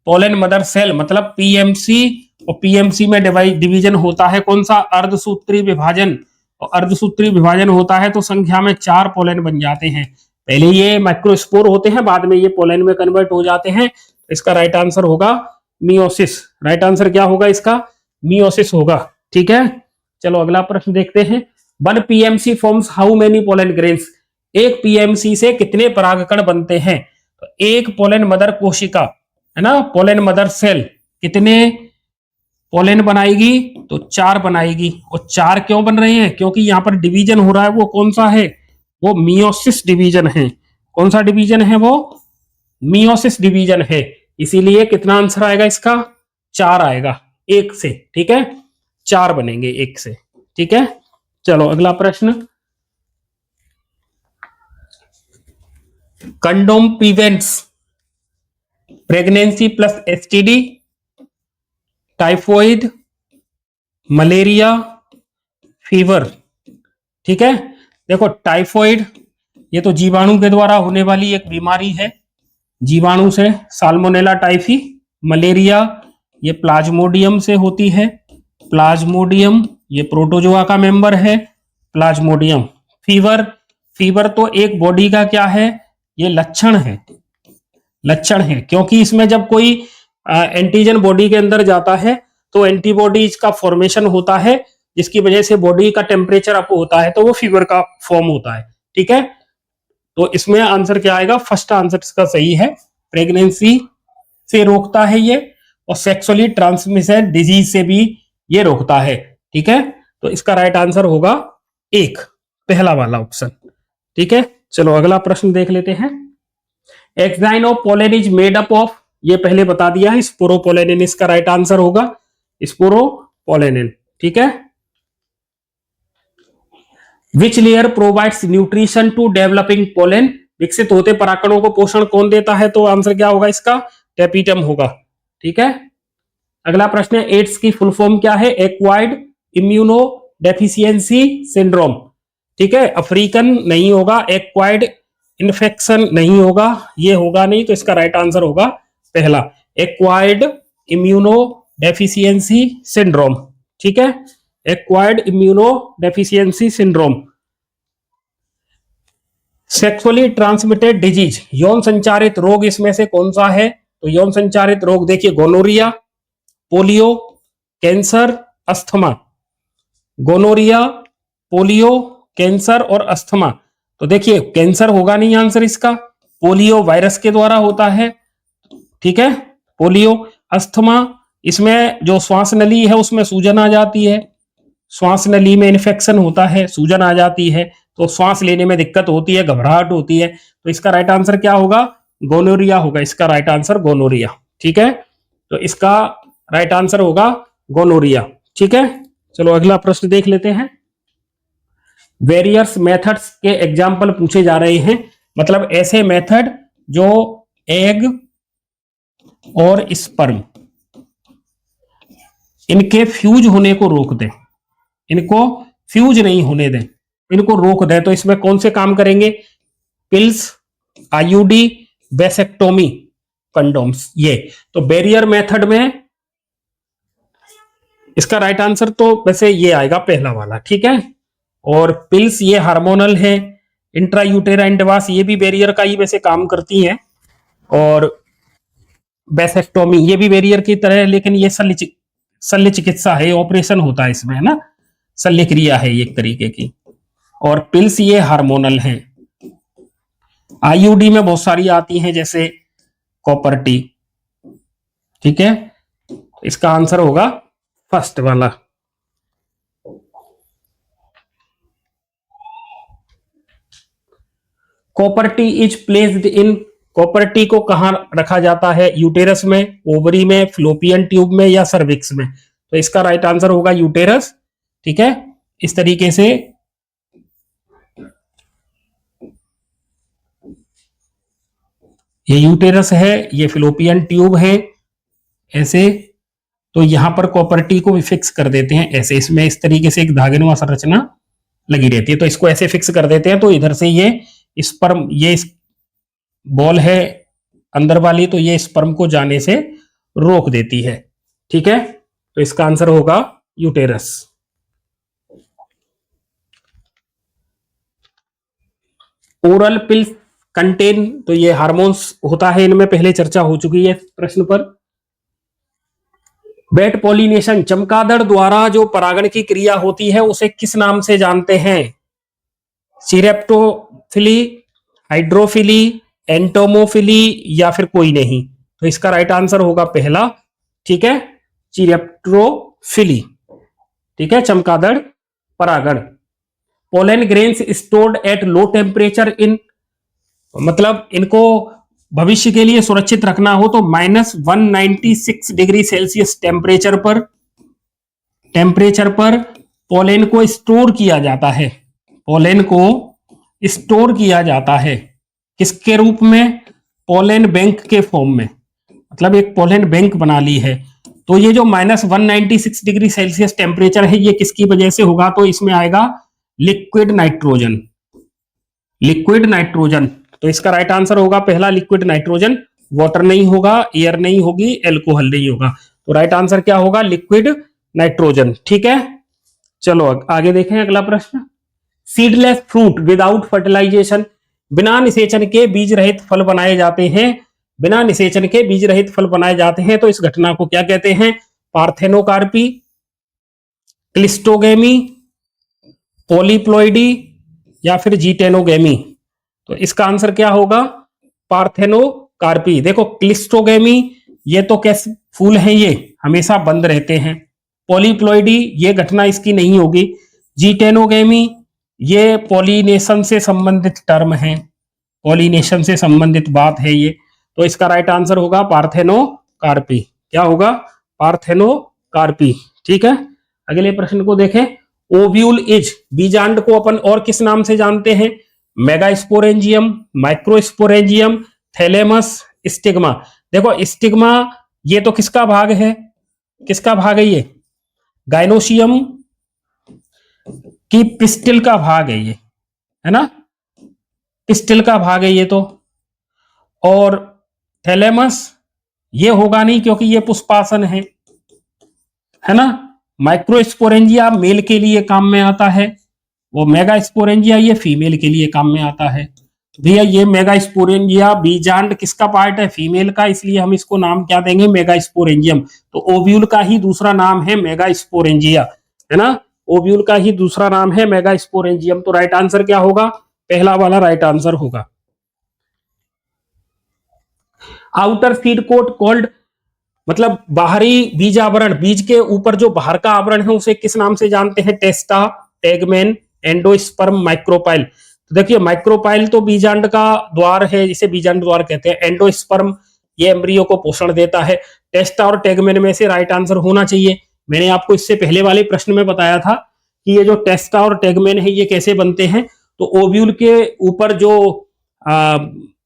पोलन मदर सेल मतलब पीएमसी, और पीएमसी में डिवीजन होता है कौन सा? अर्धसूत्री विभाजन। और अर्धसूत्री विभाजन होता है तो संख्या में 4 पोलन बन जाते हैं। पहले ये माइक्रोस्पोर होते हैं, बाद में ये पोलन में कन्वर्ट हो जाते हैं। इसका राइट आंसर होगा मियोसिस। राइट आंसर क्या होगा इसका? मियोसिस होगा। ठीक है। चलो अगला प्रश्न देखते हैं, 1 PMC forms how many pollen grains, एक पीएमसी से कितने परागकण बनते हैं? तो एक पोलन मदर कोशिका है ना, पोलन मदर सेल कितने पोलन बनाएगी? तो 4 बनाएगी। और 4 क्यों बन रहे हैं? क्योंकि यहां पर डिवीजन हो रहा है, वो कौन सा है? वो मियोसिस डिवीजन है। कौन सा डिवीजन है? वो मियोसिस डिवीजन है। इसीलिए कितना आंसर आएगा इसका? 4 आएगा एक से, ठीक है, 4 बनेंगे एक से, ठीक है। चलो अगला प्रश्न, condom prevents pregnancy plus STD, typhoid, malaria, fever, ठीक है। देखो टाइफॉइड ये तो जीवाणु के द्वारा होने वाली एक बीमारी है, जीवाणु से, साल्मोनेला टाइफी। मलेरिया ये प्लाज्मोडियम से होती है, प्लाज्मोडियम ये प्रोटोजोआ का मेंबर है, प्लाज्मोडियम। फीवर, फीवर तो एक बॉडी का क्या है? ये लक्षण है, लक्षण है, क्योंकि इसमें जब कोई एंटीजन बॉडी के अंदर जाता है तो एंटीबॉडीज का फॉर्मेशन होता है, जिसकी वजह से बॉडी का टेम्परेचर अप होता है, तो वो फीवर का फॉर्म होता है, ठीक है। तो इसमें आंसर क्या आएगा? फर्स्ट आंसर इसका सही है, प्रेगनेंसी से रोकता है ये, और सेक्सुअली ट्रांसमिशन डिजीज से भी ये रोकता है, ठीक है। तो इसका राइट आंसर होगा एक, पहला वाला ऑप्शन, ठीक है। चलो अगला प्रश्न देख लेते हैं। Exine of pollen is made up of, ये पहले बता दिया है, स्पोरोपोलेनिन इसका राइट आंसर होगा, स्पोरोपोलेनिन, ठीक है। Which layer provides nutrition to developing pollen, विकसित होते परागकणों को पोषण कौन देता है? तो आंसर क्या होगा इसका? टेपिटम होगा, ठीक है। अगला प्रश्न है, एड्स की फुल फॉर्म क्या है? एक्वायर्ड इम्यूनो डेफिशिएंसी सिंड्रोम, ठीक है। अफ्रीकन नहीं होगा, एक्वायर्ड इन्फेक्शन नहीं होगा, ये होगा नहीं, तो इसका राइट आंसर होगा पहला, एक्वायर्ड इम्यूनो डेफिशिएंसी सिंड्रोम, ठीक है, acquired immuno deficiency syndrome. Sexually transmitted disease, यौन संचारित रोग इसमें से कौन सा है? तो यौन संचारित रोग देखिए, gonorrhoea, polio, cancer, asthma. Gonorrhoea, polio, cancer और अस्थमा। तो देखिए कैंसर होगा नहीं आंसर इसका, पोलियो वायरस के द्वारा होता है, ठीक है, पोलियो। अस्थमा, इसमें जो श्वास नली है उसमें सूजन आ जाती है, श्वास नली में इन्फेक्शन होता है, सूजन आ जाती है, तो श्वास लेने में दिक्कत होती है, घबराहट होती है, तो इसका राइट आंसर क्या होगा? गोनोरिया होगा, इसका राइट आंसर गोनोरिया, ठीक है। तो इसका राइट आंसर होगा गोनोरिया, ठीक है। चलो अगला प्रश्न देख लेते हैं। वेरियस मेथड्स के एग्जाम्पल पूछे जा रहे हैं, मतलब ऐसे मेथड जो एग और स्पर्म इनके फ्यूज होने को रोक दें, इनको फ्यूज नहीं होने दें, इनको रोक दें, तो इसमें कौन से काम करेंगे? पिल्स, आईयूडी, वेसेक्टोमी, कंडोम्स, ये। तो बैरियर मेथड में इसका राइट आंसर तो वैसे ये आएगा पहला वाला, ठीक है। और पिल्स ये हार्मोनल है, इंट्रायूटेराइन डिवाइस ये भी बैरियर का ही वैसे काम करती हैं, और वेसेक्टोमी ये भी बैरियर की तरह है, लेकिन ये शल्य चिकित्सा है, ऑपरेशन होता है इसमें, है ना, शल्य क्रिया है एक तरीके की। और पिल्स ये हार्मोनल है। आईयूडी में बहुत सारी आती हैं, जैसे कॉपर टी, ठीक है। इसका आंसर होगा फर्स्ट वाला। Copper T is placed in, copper T को कहां रखा जाता है? यूटेरस में, ओवरी में, फ्लोपियन ट्यूब में या सर्विक्स में? तो इसका राइट आंसर होगा यूटेरस, ठीक है। इस तरीके से ये यूटेरस है, ये फ्लोपियन ट्यूब है, ऐसे। तो यहां पर कॉपर टी को भी फिक्स कर देते हैं ऐसे, इसमें इस तरीके से एक धागेनुमा संरचना लगी रहती है, तो इसको ऐसे फिक्स कर देते हैं, तो इधर से ये स्पर्म, ये बॉल है अंदर वाली, तो ये स्पर्म को जाने से रोक देती है, ठीक है। तो इसका आंसर होगा यूटेरस। ओरल पिल्स कंटेन, तो ये हार्मोन्स होता है इनमें, पहले चर्चा हो चुकी है प्रश्न पर। बेट पॉलिनेशन, चमगादड़ द्वारा जो परागण की क्रिया होती है उसे किस नाम से जानते हैं? सिरेप्टो चिरेप्टोफिली, हाइड्रोफिली, एंटोमोफिली या फिर कोई नहीं? तो इसका राइट आंसर होगा पहला, ठीक है, चिरेप्टोफिली, ठीक है, चमगादड़ परागण। Pollen grains stored at low temperature in, मतलब इनको भविष्य के लिए सुरक्षित रखना हो तो -196 डिग्री सेल्सियस टेम्परेचर पर पोलन को स्टोर किया जाता है। पोलन को स्टोर किया जाता है किसके रूप में? पोलन बैंक के फॉर्म में, मतलब एक पोलन बैंक बना ली है। तो ये जो -196 डिग्री सेल्सियस टेम्परेचर है ये किसकी वजह से होगा? तो इसमें आएगा लिक्विड नाइट्रोजन, लिक्विड नाइट्रोजन। तो इसका राइट आंसर होगा पहला लिक्विड नाइट्रोजन, वाटर नहीं होगा, एयर नहीं होगी, एल्कोहल नहीं होगा। तो राइट आंसर क्या होगा? लिक्विड नाइट्रोजन, ठीक है। चलो आगे देखें अगला प्रश्न। सीडलेस फ्रूट विदाउट फर्टिलाइजेशन, बिना निषेचन के बीज रहित फल बनाए जाते हैं, बिना निषेचन के बीज रहित फल बनाए जाते हैं, तो इस घटना को क्या कहते हैं? पार्थेनोकार्पी, क्लिस्टोगेमी, पॉलीप्लॉइडी या फिर जीटेनोगेमी? तो इसका आंसर क्या होगा? पार्थेनोकार्पी। देखो क्लिस्टोगेमी ये तो कैसे फूल हैं, ये हमेशा बंद रहते हैं। पॉलीप्लॉइडी ये घटना इसकी नहीं होगी। जीटेनोगेमी ये पॉलिनेशन से संबंधित टर्म है, पॉलिनेशन से संबंधित बात है ये। तो इसका राइट आंसर होगा पार्थेनोकार्पी। क्या होगा? पार्थेनोकार्पी, ठीक है। अगले प्रश्न को देखें। ओव्यूल इज, बीजांड को अपन और किस नाम से जानते हैं? Megasporangium, microsporangium, thalamus, stigma. देखो स्टिग्मा ये तो किसका भाग है? किसका भाग है ये? गाइनोसियम की पिस्टिल का भाग है ये, है ना, पिस्टिल का भाग है ये तो। और थैलेमस ये होगा नहीं क्योंकि ये पुष्पासन है ना। माइक्रोस्पोरेंजिया मेल के लिए काम में आता है, वो मेगास्पोरेंजिया ये फीमेल के लिए काम में आता है। भैया ये मेगास्पोरेंजिया बीजांड किसका पार्ट है? फीमेल का, इसलिए हम इसको नाम क्या देंगे? मेगास्पोरेंजियम। तो ओव्यूल का ही दूसरा नाम है मेगास्पोरेंजिया, है ना, ओव्यूल का ही दूसरा नाम है मेगास्पोरेंजियम। तो राइट आंसर क्या होगा? पहला वाला राइट आंसर होगा। आउटर सीड कोट कॉल्ड, मतलब बाहरी बीज आवरण, बीज के ऊपर जो बाहर का आवरण है उसे किस नाम से जानते हैं? टेस्टा, टेगमेन, एंडोस्पर्म, माइक्रोपाइल। तो देखिए माइक्रोपाइल तो बीजांड का द्वार है, जिसे बीजांड द्वार कहते हैं। एंडोस्पर्म ये एम्ब्रियो को पोषण देता है। टेस्टा और टेगमेन में से राइट आंसर होना चाहिए। मैंने आपको इससे पहले वाले प्रश्न में बताया था कि ये जो टेस्टा और टेगमेन है ये कैसे बनते हैं। तो ओव्यूल के ऊपर जो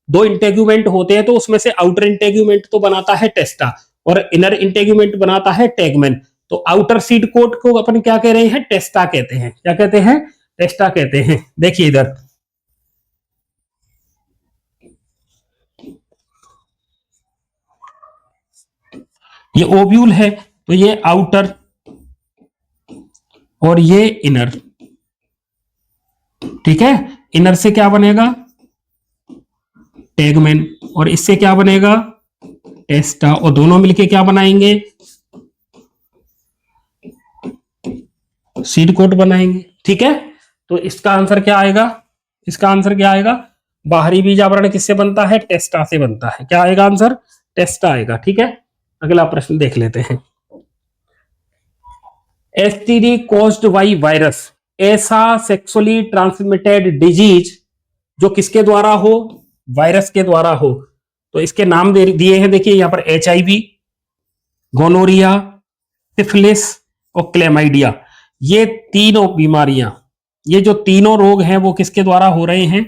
दो इंटेग्यूमेंट होते हैं तो उसमें से आउटर इंटेग्यूमेंट तो बनाता है टेस्टा और इनर इंटेग्यूमेंट बनाता है टेगमेन। तो आउटर सीड कोट को अपन क्या कह रहे हैं? टेस्टा कहते हैं। क्या कहते हैं? टेस्टा कहते हैं। देखिए इधर ये ओव्यूल है तो ये आउटर और ये इनर, ठीक है। इनर से क्या बनेगा? टेगमेन, और इससे क्या बनेगा? टेस्टा, और दोनों मिलके क्या बनाएंगे? सीड कोट बनाएंगे, ठीक है। तो इसका आंसर क्या आएगा? इसका आंसर क्या आएगा? बाहरी बीज आवरण किससे बनता है? टेस्टा से बनता है। क्या आएगा आंसर? टेस्टा आएगा, ठीक है। अगला प्रश्न देख लेते हैं। एसटीडी कॉज्ड बाई वायरस, ऐसा सेक्सुअली ट्रांसमिटेड डिजीज जो किसके द्वारा हो? वायरस के द्वारा हो। तो इसके नाम दिए हैं, देखिए यहां पर HIV, गोनोरिया, सिफिलिस और क्लेमाइडिया। ये तीनों बीमारियां, ये जो तीनों रोग हैं वो किसके द्वारा हो रहे हैं?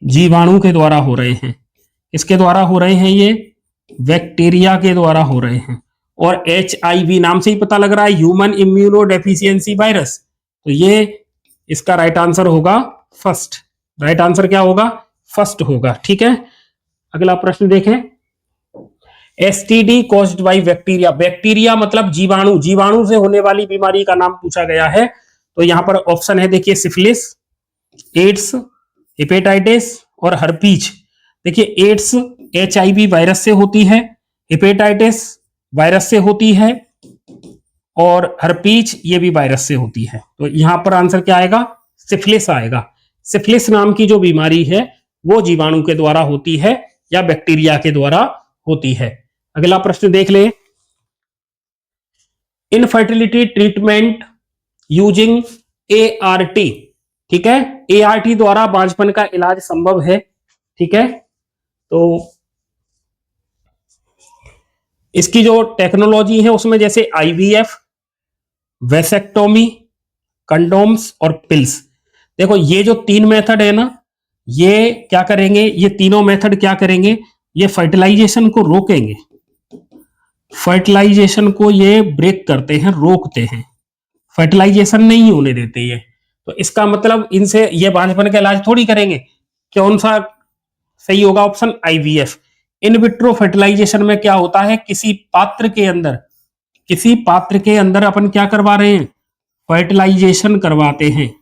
जीवाणु के द्वारा हो रहे हैं। किसके द्वारा हो रहे हैं? ये बैक्टीरिया के द्वारा हो रहे हैं। और HIV नाम से ही पता लग रहा है, ह्यूमन इम्यूनो डेफिशिएंसी वायरस। तो ये इसका राइट आंसर होगा फर्स्ट। राइट आंसर क्या होगा? फर्स्ट होगा, ठीक है। अगला प्रश्न देखें। STD caused by bacteria, bacteria मतलब जीवाणु, जीवाणु से होने वाली बीमारी का नाम पूछा गया है। तो यहां पर ऑप्शन है, देखिए सिफिलिस, एड्स, हेपेटाइटिस और हर्पीज। देखिए एड्स HIV वायरस से होती है, हेपेटाइटिस वायरस से होती है और हर्पीज ये भी वायरस से होती है। तो यहां पर आंसर क्या आएगा? सिफिलिस आएगा। सिफिलिस नाम की जो बीमारी है वो जीवाणु के द्वारा होती है या बैक्टीरिया के द्वारा होती है। अगला प्रश्न देख ले, इनफर्टिलिटी ट्रीटमेंट यूजिंग ART, ठीक है, ART द्वारा बांझपन का इलाज संभव है, ठीक है। तो इसकी जो टेक्नोलॉजी है उसमें जैसे IVF, वेसेक्टोमी, कंडोम्स और पिल्स। देखो ये जो 3 मेथड है ना, ये क्या करेंगे, ये तीनों मेथड क्या करेंगे, ये फर्टिलाइजेशन को रोकेंगे, फर्टिलाइजेशन को ये ब्रेक करते हैं, रोकते हैं, फर्टिलाइजेशन नहीं होने देते ये। तो इसका मतलब इनसे ये बांझपन का इलाज थोड़ी करेंगे। कौन सा सही होगा? Option IVF। In vitro fertilisation में क्या होता है, किसी पात्र के अंदर अपन क्या करवा रहे हैं, फर्टिलाइजेशन करवाते हैं।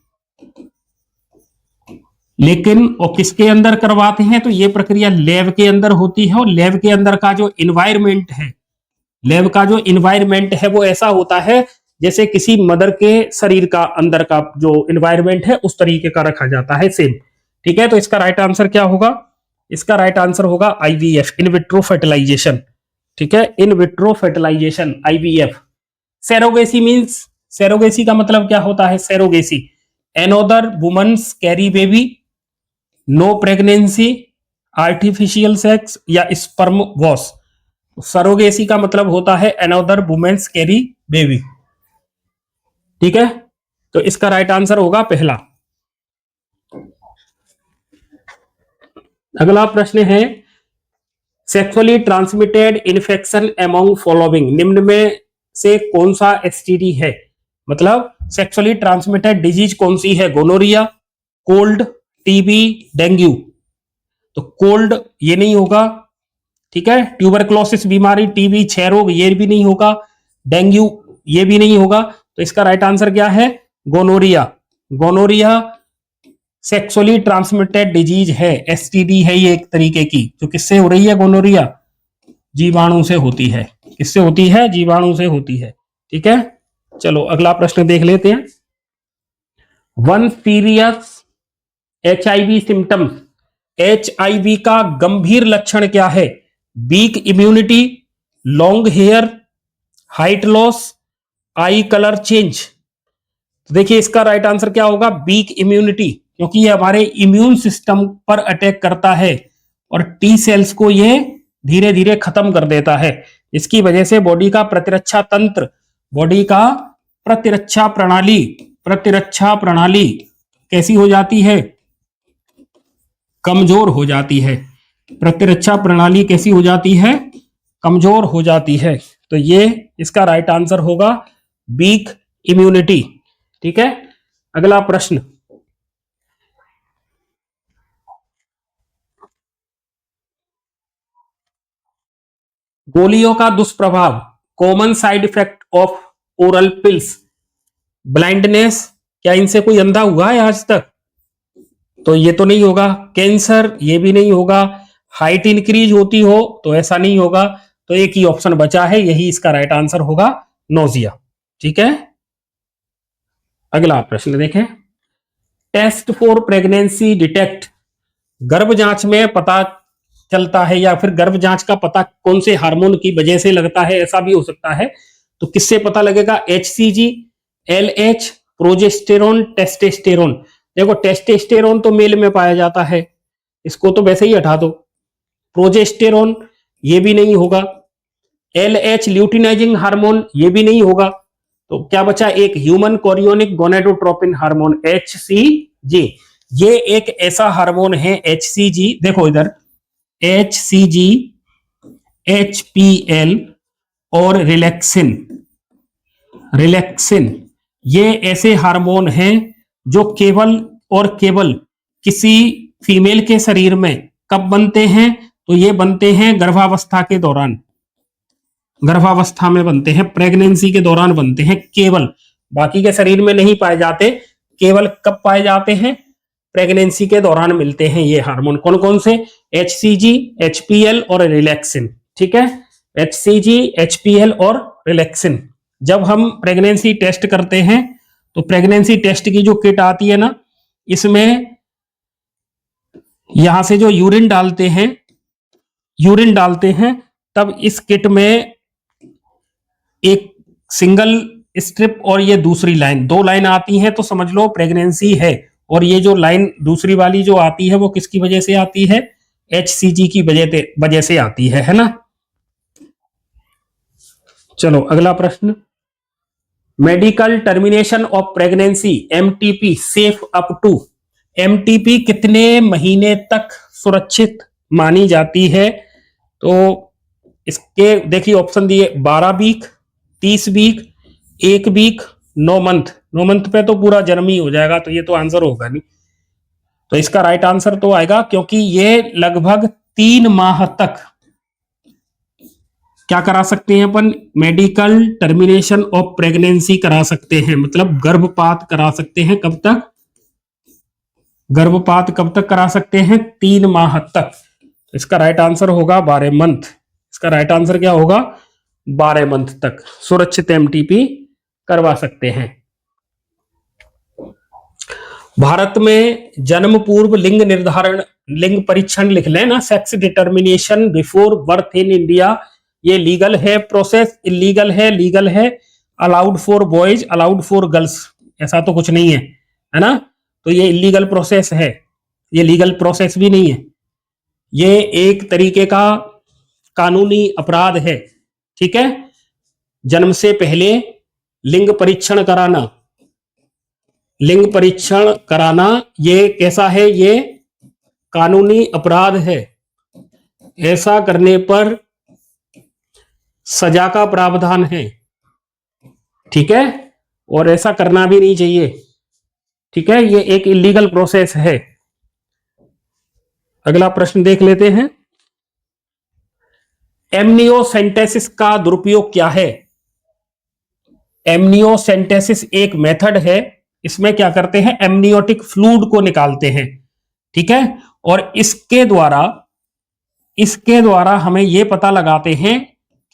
लेकिन और किसके अंदर करवाते हैं, तो ये प्रक्रिया लैब के अंदर होती है। और लैब के अंदर का जो इन्वायरमेंट है, लैब का जो इन्वायरमेंट है वो ऐसा होता है जैसे किसी मदर के शरीर का अंदर का जो इन्वायरमेंट है उस तरीके का रखा जाता है, सेम, ठीक है। तो इसका राइट आंसर क्या होगा? इसका राइट आंसर होगा IVF, इन विट्रो फर्टिलाइजेशन, ठीक है, in vitro fertilisation IVF। Surrogacy means, surrogacy का मतलब क्या होता है? Surrogacy, another woman's carry baby, no pregnancy, artificial sex या स्पर्म वॉश। सरोगेसी का मतलब होता है एनोदर वुमेन्स कैरी बेबी, ठीक है। तो इसका राइट आंसर होगा पहला। अगला प्रश्न है, sexually transmitted infection among following, निम्न में से कौन सा STD है? मतलब सेक्सुअली ट्रांसमिटेड डिजीज कौन सी है? Gonorrhoea, cold, TB, dengue. तो कोल्ड ये नहीं होगा, ठीक है। ट्यूबरक्लोसिस बीमारी, TB, क्षय रोग, ये भी नहीं होगा। डेंगू ये भी नहीं होगा। तो इसका राइट आंसर क्या है? Gonorrhoea. Gonorrhoea sexually transmitted disease है, STD है ये एक तरीके की। तो किससे हो रही है गोनोरिया? जीवाणु से होती है। किससे होती है? जीवाणु से होती है, ठीक है। चलो अगला प्रश्न देख लेते हैं। 1 सीरियस HIV सिम्टम्स, HIV का गंभीर लक्षण क्या है? Weak immunity, long hair, height loss, eye colour change. तो देखिए इसका राइट आंसर क्या होगा? वीक इम्यूनिटी, क्योंकि ये हमारे इम्यून सिस्टम पर अटैक करता है और T सेल्स को ये धीरे धीरे खत्म कर देता है। इसकी वजह से बॉडी का प्रतिरक्षा तंत्र, बॉडी का प्रतिरक्षा प्रणाली कैसी हो जाती है? कमजोर हो जाती है। प्रतिरक्षा प्रणाली कैसी हो जाती है? कमजोर हो जाती है। तो ये इसका राइट आंसर होगा वीक इम्यूनिटी, ठीक है। अगला प्रश्न, गोलियों का दुष्प्रभाव, common side effect of oral pills, blindness, क्या इनसे कोई अंधा हुआ है आज तक? तो ये तो नहीं होगा। कैंसर, ये भी नहीं होगा। हाइट इंक्रीज होती हो तो ऐसा नहीं होगा। तो एक ही ऑप्शन बचा है, यही इसका राइट आंसर होगा, नोजिया, ठीक है। अगला प्रश्न देखें, टेस्ट फॉर प्रेगनेंसी डिटेक्ट, गर्भ जांच में पता चलता है या फिर गर्भ जांच का पता कौन से हार्मोन की वजह से लगता है? ऐसा भी हो सकता है। तो किससे पता लगेगा? HCG, LH, progesterone, testosterone. देखो टेस्टेस्टेरोन तो मेल में पाया जाता है, इसको तो वैसे ही हटा दो। प्रोजेस्टेरोन ये भी नहीं होगा। LH ल्यूटिनाइजिंग हार्मोन ये भी नहीं होगा। तो क्या बचा? एक human chorionic gonadotropin hormone, HCG। ये एक ऐसा हार्मोन है HCG, देखो इधर HCG, HPL और रिलैक्सिन, ये ऐसे हार्मोन हैं जो केवल और केवल किसी फीमेल के शरीर में कब बनते हैं? तो ये बनते हैं गर्भावस्था के दौरान, गर्भावस्था में बनते हैं, प्रेगनेंसी के दौरान बनते हैं केवल, बाकी के शरीर में नहीं पाए जाते। केवल कब पाए जाते हैं? प्रेगनेंसी के दौरान मिलते हैं ये हार्मोन। कौन कौन से? HCG, HPL और रिलैक्सिन, ठीक है। HCG, HPL और रिलैक्सिन। जब हम प्रेगनेंसी टेस्ट करते हैं तो प्रेगनेंसी टेस्ट की जो किट आती है ना, इसमें यहां से जो यूरिन डालते हैं तब इस किट में एक सिंगल स्ट्रिप और ये दूसरी लाइन, 2 लाइन आती हैं, तो समझ लो प्रेगनेंसी है। और ये जो लाइन दूसरी वाली जो आती है वो किसकी वजह से आती है? HCG की वजह से आती है ना। चलो अगला प्रश्न, medical termination of pregnancy MTP safe up to, MTP कितने महीने तक सुरक्षित मानी जाती है? तो इसके देखिए ऑप्शन दिए, 12 week, 30 week, 1 week, 9 month. 9 month पे तो पूरा जन्म ही हो जाएगा, तो ये तो आंसर होगा नहीं। तो इसका राइट आंसर तो आएगा, क्योंकि ये लगभग 3 माह तक क्या करा सकते हैं अपन? मेडिकल टर्मिनेशन ऑफ प्रेगनेंसी करा सकते हैं, मतलब गर्भपात करा सकते हैं। कब तक? गर्भपात कब तक करा सकते हैं? 3 माह तक। इसका राइट आंसर होगा 12 मंथ। इसका राइट आंसर क्या होगा? 12 मंथ तक सुरक्षित MTP करवा सकते हैं। भारत में जन्म पूर्व लिंग निर्धारण, लिंग परीक्षण लिख लेना, sex determination before birth in India, ये लीगल है प्रोसेस, इलीगल है, लीगल है, allowed for boys, allowed for girls, ऐसा तो कुछ नहीं है ना। तो ये इलीगल प्रोसेस है, ये लीगल प्रोसेस भी नहीं है, ये एक तरीके का कानूनी अपराध है। ठीक है, जन्म से पहले लिंग परीक्षण कराना, लिंग परीक्षण कराना ये कैसा है? ये कानूनी अपराध है। ऐसा करने पर सजा का प्रावधान है। ठीक है, और ऐसा करना भी नहीं चाहिए। ठीक है, ये एक इलीगल प्रोसेस है। अगला प्रश्न देख लेते हैं, एमनियोसेंटेसिस का दुरुपयोग क्या है? एमनियोसेंटेसिस एक मेथड है, इसमें क्या करते हैं? एमनियोटिक फ्लूइड को निकालते हैं। ठीक है, और इसके द्वारा हमें यह पता लगाते हैं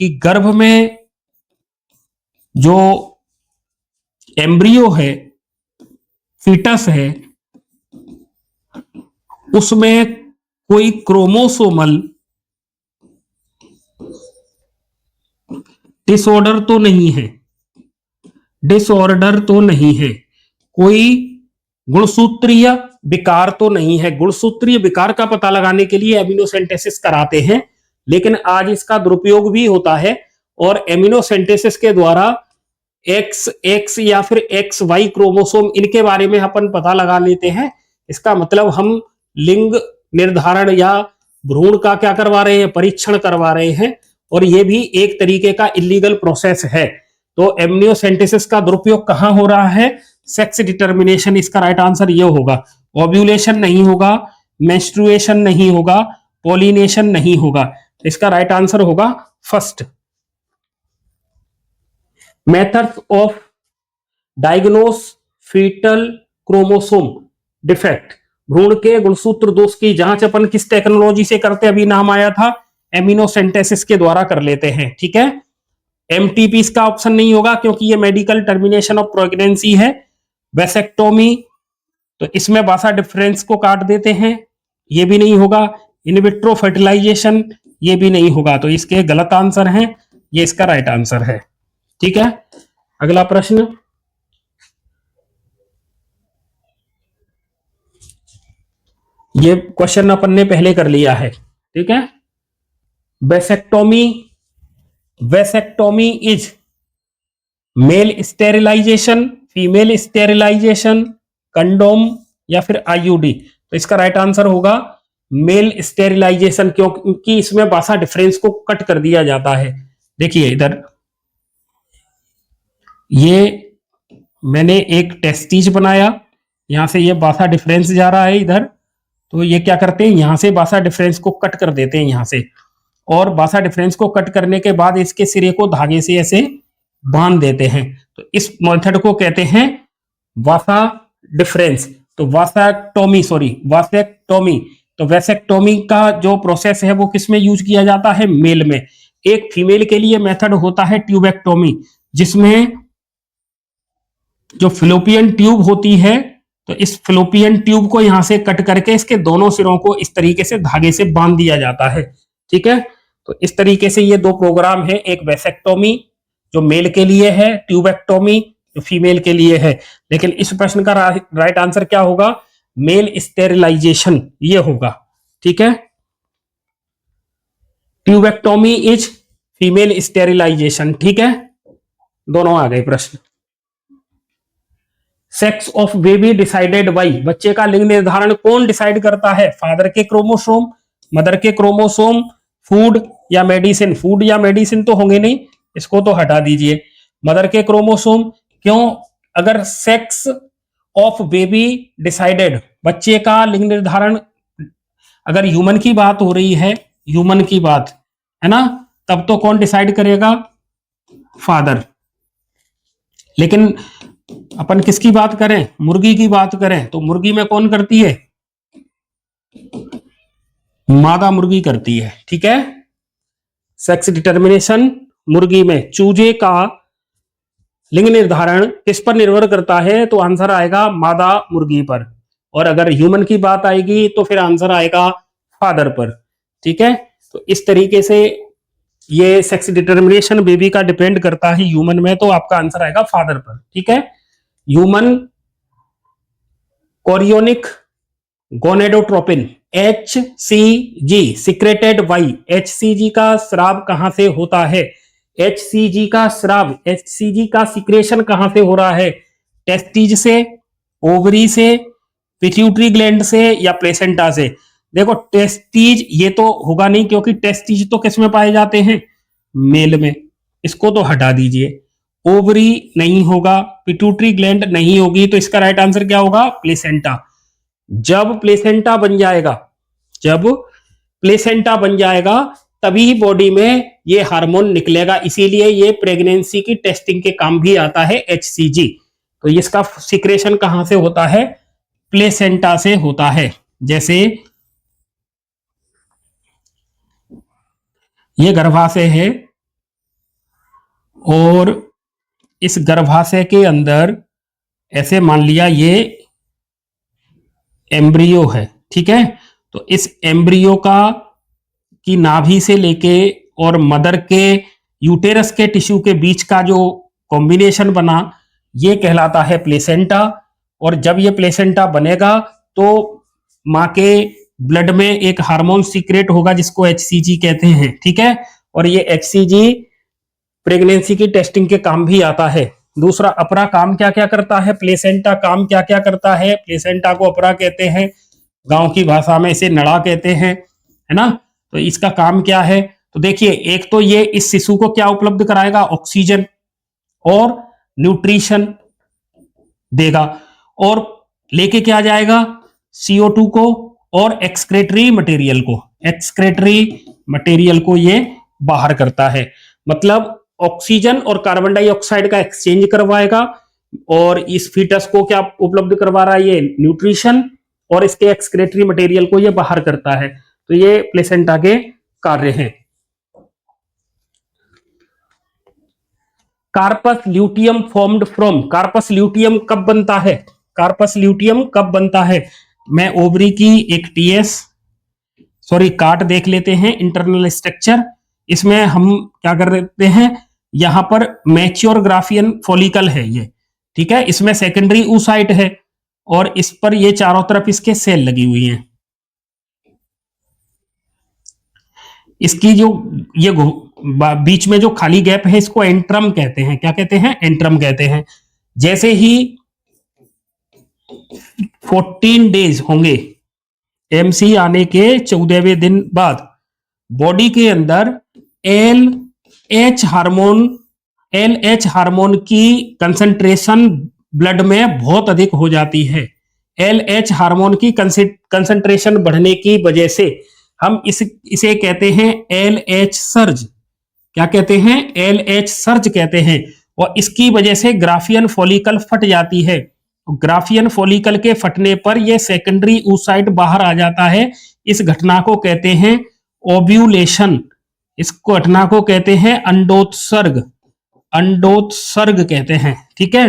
कि गर्भ में जो एम्ब्रियो है, फीटस है, उसमें कोई क्रोमोसोमल डिसऑर्डर तो नहीं है, डिसऑर्डर तो नहीं है, कोई गुणसूत्रीय विकार तो नहीं है। गुणसूत्रीय विकार का पता लगाने के लिए एमिनोसेंटेसिस कराते हैं, लेकिन आज इसका दुरुपयोग भी होता है, और एमिनोसेंटेसिस के द्वारा XX या फिर XY क्रोमोसोम, इनके बारे में अपन पता लगा लेते हैं। इसका मतलब हम लिंग निर्धारण या भ्रूण का क्या करवा रहे हैं? परीक्षण करवा रहे हैं, और यह भी एक तरीके का इलीगल प्रोसेस है। तो एमनियोसेंटेसिस का दुरुपयोग कहां हो रहा है? Sex determination. इसका राइट आंसर ये होगा। ओव्यूलेशन नहीं होगा, मेंस्ट्रुएशन नहीं होगा, पॉलिनेशन नहीं होगा। इसका राइट आंसर होगा first. Methods of diagnose foetal chromosome defect, भ्रूण के गुणसूत्र दोष की जांच अपन किस टेक्नोलॉजी से करते हैं? अभी नाम आया था, एमिनोसेंटेसिस के द्वारा कर लेते हैं। ठीक है, MTP इसका ऑप्शन नहीं होगा, क्योंकि ये मेडिकल टर्मिनेशन ऑफ प्रेगनेंसी है। वेसेक्टोमी, तो इसमें वासा डिफरेंस को काट देते हैं, ये भी नहीं होगा। इन विट्रो फर्टिलाइजेशन, ये भी नहीं होगा। तो इसके गलत आंसर हैं, ये इसका राइट आंसर है। ठीक है, अगला प्रश्न, ये क्वेश्चन अपन ने पहले कर लिया है। ठीक है, vasectomy is male sterilisation, female sterilisation, condom या फिर IUD? तो इसका राइट आंसर होगा मेल स्टेरिलाइजेशन, क्योंकि इसमें वासा डिफरेंस को कट कर दिया जाता है। देखिए इधर ये मैंने एक टेस्टिज बनाया, यहां से ये वासा डिफरेंस जा रहा है इधर, तो ये क्या करते हैं? यहां से वासा डिफरेंस को कट कर देते हैं यहां से, और वासा डिफरेंस को कट करने के बाद इसके सिरे को धागे से ऐसे बांध देते हैं। तो इस मेथड को कहते हैं वासा डिफरेंस। तो वासेक्टोमी, तो वेसेक्टोमी का जो प्रोसेस है वो किसमें यूज किया जाता है? मेल में। एक फीमेल के लिए मेथड होता है ट्यूबेक्टोमी, जिसमें जो फिलोपियन ट्यूब होती है, तो इस फ्लोपियन ट्यूब को यहां से कट करके इसके दोनों सिरों को इस तरीके से धागे से बांध दिया जाता है। ठीक है, तो इस तरीके से ये दो प्रोग्राम है, एक वेसेक्टोमी जो मेल के लिए है, ट्यूबेक्टोमी जो फीमेल के लिए है। लेकिन इस प्रश्न का राइट आंसर क्या होगा? मेल स्टेरिलाइजेशन ये होगा। ठीक है, ट्यूबेक्टोमी इज फीमेल स्टेरिलाइजेशन। ठीक है, दोनों आ गए प्रश्न। Sex of baby decided by, बच्चे का लिंग निर्धारण कौन डिसाइड करता है? फादर के क्रोमोसोम, मदर के क्रोमोसोम, फूड या मेडिसिन? फूड या मेडिसिन तो होंगे नहीं, इसको तो हटा दीजिए। मदर के क्रोमोसोम क्यों? अगर सेक्स ऑफ बेबी डिसाइडेड, बच्चे का लिंग निर्धारण अगर ह्यूमन की बात हो रही है, ह्यूमन की बात है ना, तब तो कौन डिसाइड करेगा? फादर। लेकिन अपन किसकी बात करें? मुर्गी की बात करें तो मुर्गी में कौन करती है? मादा मुर्गी करती है। ठीक है, सेक्स डिटर्मिनेशन मुर्गी में। चूजे का लिंग निर्धारण किस पर निर्भर करता है? तो आंसर आएगा मादा मुर्गी पर। और अगर ह्यूमन की बात आएगी तो फिर आंसर आएगा फादर पर। ठीक है, तो इस तरीके से ये सेक्स डिटर्मिनेशन बेबी का डिपेंड करता है ह्यूमन में, तो आपका आंसर आएगा फादर पर। ठीक है, human chorionic gonadotropin HCG secreted by, HCG का स्राव कहां से होता है? HCG का स्राव, HCG का सिक्रेशन कहां से हो रहा है? टेस्टिज से, ओवरी से, पिट्यूटरी ग्लैंड से या प्लेसेंटा से? देखो टेस्टिज ये तो होगा नहीं, क्योंकि टेस्टिज तो किस में पाए जाते हैं? मेल में, इसको तो हटा दीजिए। ओवरी नहीं होगा, पिट्यूटरी ग्लैंड नहीं होगी, तो इसका राइट आंसर क्या होगा? प्लेसेंटा। जब प्लेसेंटा बन जाएगा, जब प्लेसेंटा बन जाएगा तभी बॉडी में ये हार्मोन निकलेगा, इसीलिए ये प्रेगनेंसी की टेस्टिंग के काम भी आता है HCG। तो इसका सिक्रेशन कहां से होता है? प्लेसेंटा से होता है। जैसे ये गर्भाशय है और इस गर्भाशय के अंदर ऐसे मान लिया ये एम्ब्रियो है। ठीक है, तो इस एम्ब्रियो का की नाभि से लेके और मदर के यूटेरस के टिश्यू के बीच का जो कॉम्बिनेशन बना, ये कहलाता है प्लेसेंटा। और जब ये प्लेसेंटा बनेगा तो मां के ब्लड में एक हार्मोन सीक्रेट होगा जिसको HCG कहते हैं। ठीक है, और ये HCG प्रेगनेंसी की टेस्टिंग के काम भी आता है। दूसरा, अपरा काम क्या क्या करता है? प्लेसेंटा काम क्या क्या करता है? प्लेसेंटा को अपरा कहते हैं, गांव की भाषा में इसे नड़ा कहते हैं, है ना। तो इसका काम क्या है? तो देखिए, एक तो ये इस शिशु को क्या उपलब्ध कराएगा? ऑक्सीजन और न्यूट्रिशन देगा, और लेके क्या जाएगा? CO2 को और एक्सक्रेटरी मटेरियल को। एक्सक्रेटरी मटेरियल को ये बाहर करता है, मतलब ऑक्सीजन और कार्बन डाइऑक्साइड का एक्सचेंज करवाएगा। और इस फीटस को क्या उपलब्ध करवा रहा है? ये न्यूट्रिशन, और इसके एक्सक्रेटरी मटेरियल को ये बाहर करता है। तो ये प्लेसेंटा के कार्य हैं। Corpus luteum formed from, corpus luteum कब बनता है? कार्पस ल्यूटियम कब बनता है? मैं ओवरी की एक कार्ड देख लेते हैं, इंटरनल स्ट्रक्चर। इसमें हम क्या कर देते हैं, यहां पर मैच्योर ग्राफियन फॉलिकल है ये। ठीक है, इसमें सेकेंडरी oocyte है और इस पर ये चारों तरफ इसके सेल लगी हुई हैं। इसकी जो ये बीच में जो खाली गैप है इसको एंट्रम कहते हैं। क्या कहते हैं? एंट्रम कहते हैं। जैसे ही 14 डेज होंगे MC आने के 14वें दिन बाद, बॉडी के अंदर LH हार्मोन की कंसंट्रेशन ब्लड में बहुत अधिक हो जाती है। LH हार्मोन की कंसंट्रेशन बढ़ने की वजह से हम इसे कहते हैं LH सर्ज। क्या कहते हैं? LH सर्ज कहते हैं। और इसकी वजह से ग्राफियन फॉलिकल फट जाती है। ग्राफियन फॉलिकल के फटने पर यह सेकेंडरी oocyte बाहर आ जाता है। इस घटना को कहते हैं ओव्यूलेशन। इस घटना को कहते हैं अंडोत्सर्ग। अंडोत्सर्ग कहते हैं। ठीक है,